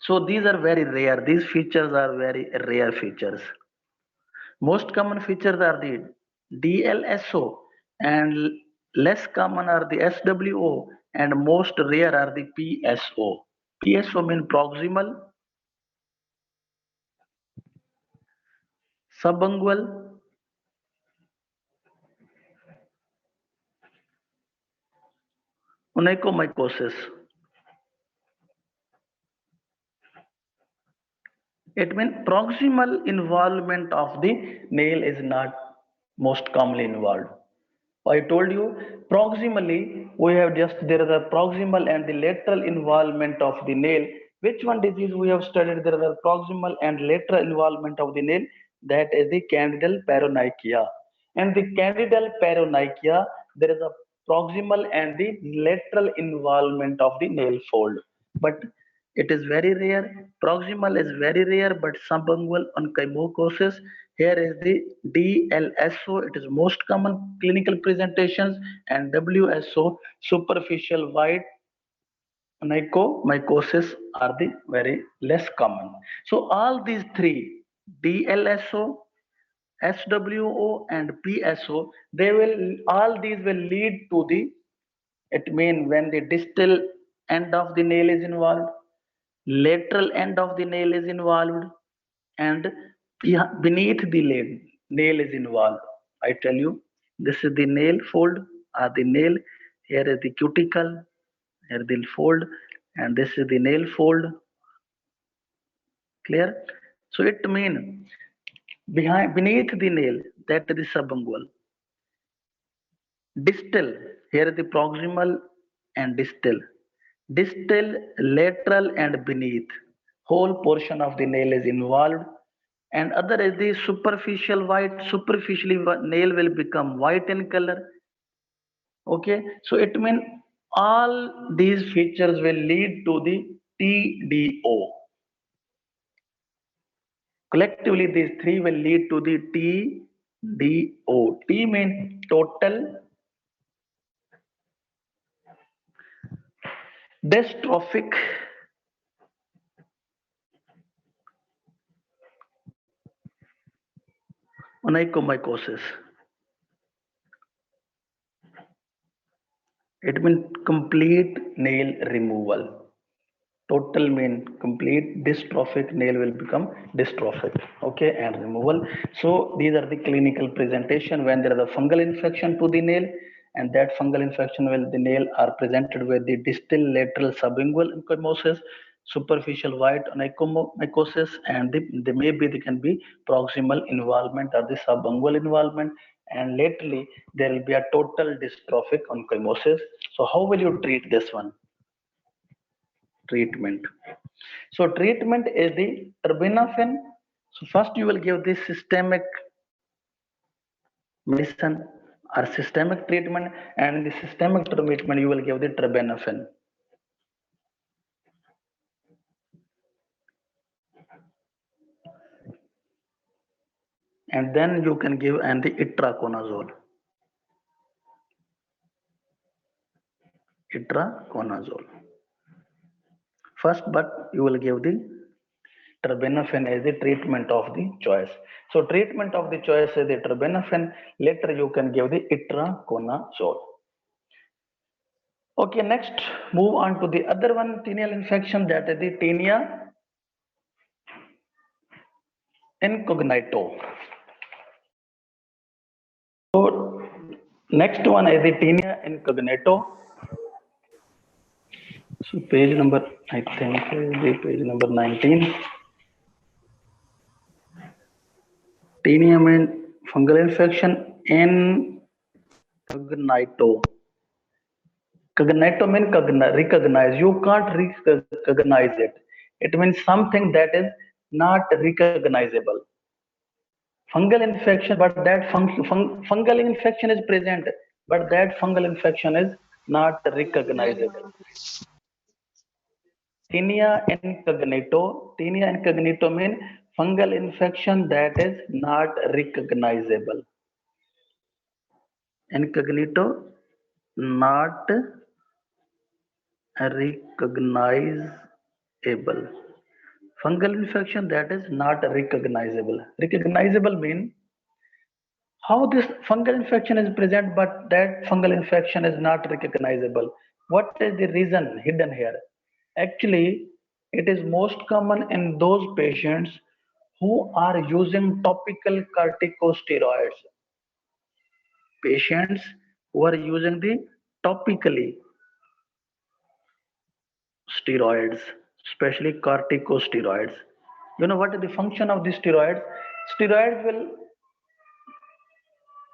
So these are very rare. These features are very rare features. Most common features are the DLSO, and less common are the SWO, and most rare are the PSO. PSO means proximal, subungual, onychomycosis. It means proximal involvement of the nail is not most commonly involved. I told you proximally we have just there is a proximal and the lateral involvement of the nail. Which one disease we have studied? There is a proximal and lateral involvement of the nail. That is the candidal paronychia. And the candidal paronychia, there is a proximal and the lateral involvement of the nail fold. But it is very rare. Proximal is very rare, but subungual onchocercisis. Here is the DLSO. It is most common clinical presentations, and WSO, superficial white onychomycosis, are the very less common. So all these three, DLSO, SWO, and PSO, they will all these will lead to the, it means when the distal end of the nail is involved, lateral end of the nail is involved, and beneath the nail is involved. I tell you, this is the nail fold or the nail. Here is the cuticle, here the fold, and this is the nail fold. Clear? So it means beneath the nail, that is the subungual. Distal, here is the proximal and distal. Distal, lateral, and beneath. Whole portion of the nail is involved. And other is the superficial white. Superficially nail will become white in color. Okay, so it means all these features will lead to the TDO. Collectively, these three will lead to the TDO. T means total dystrophic onychomycosis. It means complete nail removal. Total mean complete dystrophic nail will become dystrophic. Okay, and removal. So these are the clinical presentation when there is a fungal infection to the nail, and that fungal infection will the nail are presented with the distal lateral subungual enchymosis, superficial white onychomycosis, and they can be proximal involvement or the subungual involvement, and lately there will be a total dystrophic enchymosis. So how will you treat this one? Treatment. So treatment is the terbinafine. So first you will give the systemic medicine or systemic treatment, and in the systemic treatment you will give the terbinafine. And then you can give and the itraconazole. Itraconazole. First, but you will give the terbinafine as the treatment of the choice. So treatment of the choice is the terbinafine. Later you can give the itraconazole. Okay, next move on to the other one, tinea infection, that is the tinea incognito. So next one is the tinea incognito. So page number, I think is the page number 19. Tinea means fungal infection incognito. Cognito means recognize. You can't recognize it. It means something that is not recognizable. Fungal infection, but that fungal infection is present, but that fungal infection is not recognizable. Tinea incognito means fungal infection that is not recognizable. Incognito, not recognizable. Fungal infection that is not recognizable. Recognizable means how this fungal infection is present, but that fungal infection is not recognizable. What is the reason hidden here? Actually, it is most common in those patients who are using topical corticosteroids. Patients who are using the topically steroids, especially corticosteroids. You know what is the function of the steroids? Steroids will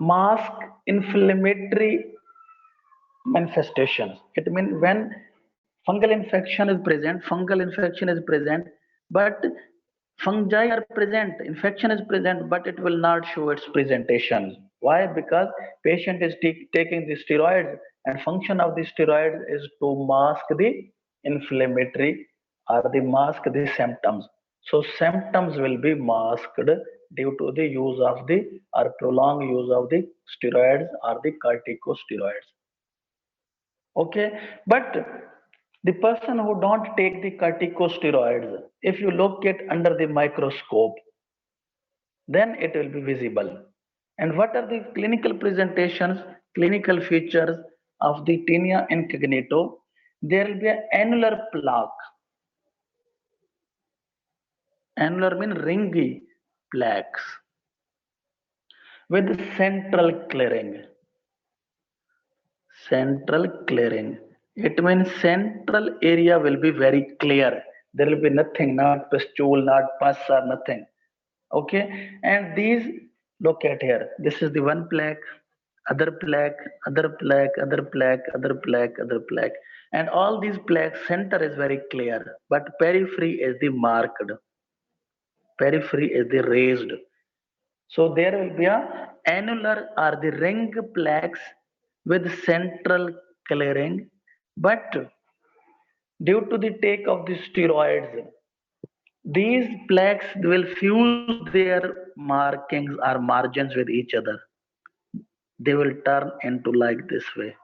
mask inflammatory manifestations. It means when fungal infection is present, but fungi are present, infection is present, but it will not show its presentation. Why? Because patient is taking the steroids, and function of the steroids is to mask the inflammatory or the mask the symptoms. So symptoms will be masked due to the use of the or prolonged use of the steroids or the corticosteroids. Okay, but the person who don't take the corticosteroids, if you look it under the microscope, then it will be visible. And what are the clinical presentations, clinical features of the tinea incognito? There will be an annular plaque. Annular means ringy plaques with central clearing. Central clearing, it means central area will be very clear. There will be nothing, not pustule, not pus or nothing. Okay, and these, look at here, this is the one plaque, other plaque, other plaque, other plaque, other plaque, other plaque, and all these plaques center is very clear, but periphery is the marked, periphery is the raised. So there will be a annular or the ring plaques with central clearing, but due to the take of the steroids, these plaques will fuse their markings or margins with each other. They will turn into like this way.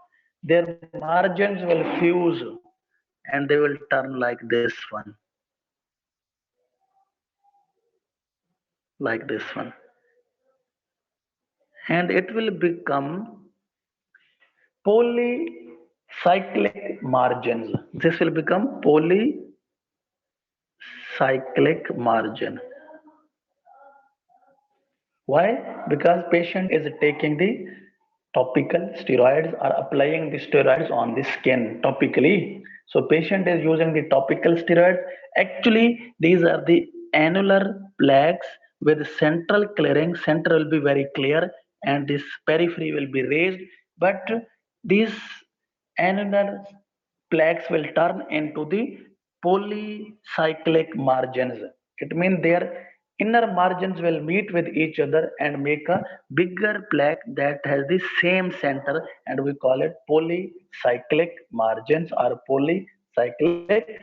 Their margins will fuse and they will turn like this one, like this one, and it will become polycyclic margins. This will become polycyclic margin. Why? Because patient is taking the topical steroids or applying the steroids on the skin topically. So patient is using the topical steroids. Actually, these are the annular plaques with central clearing. Center will be very clear and this periphery will be raised. But these annular plaques will turn into the polycyclic margins. It means their inner margins will meet with each other and make a bigger plaque that has the same center, and we call it polycyclic margins or polycyclic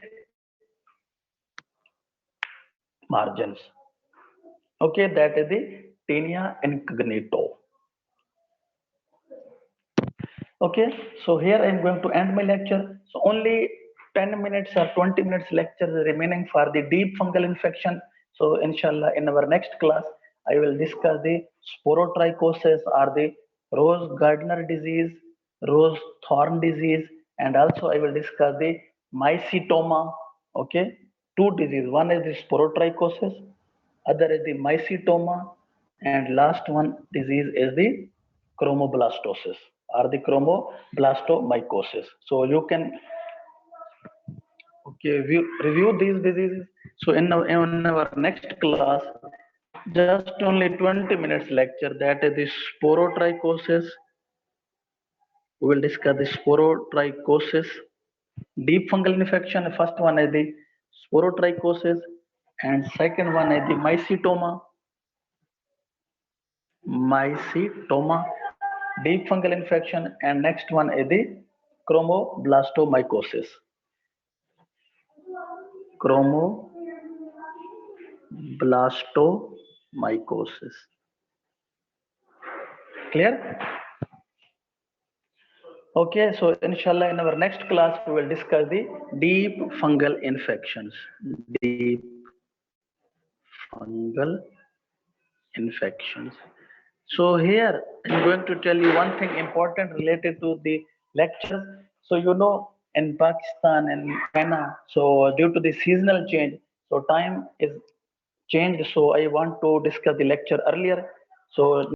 margins. Okay, that is the tinea incognito. Okay, so here I am going to end my lecture. So only 10 minutes or 20 minutes lecture remaining for the deep fungal infection. So inshallah in our next class, I will discuss the sporotrichosis or the rose Gardner disease, rose thorn disease, and also I will discuss the mycetoma. Okay, two diseases. One is the sporotrichosis, other is the mycetoma, and last one disease is the chromoblastosis or the chromoblastomycosis. So you can review these diseases. So in our next class, just only 20 minutes lecture, that is the sporotrichosis. We will discuss the sporotrichosis, deep fungal infection. First one is the sporotrichosis, and second one is the mycetoma, deep fungal infection, and next one is the chromoblastomycosis. Chromoblastomycosis. Clear? Okay, so inshallah in our next class we will discuss the deep fungal infections. Deep fungal infections. So here I'm going to tell you one thing important related to the lectures. So you know in Pakistan and China, so due to the seasonal change, so time is changed. So I want to discuss the lecture earlier. So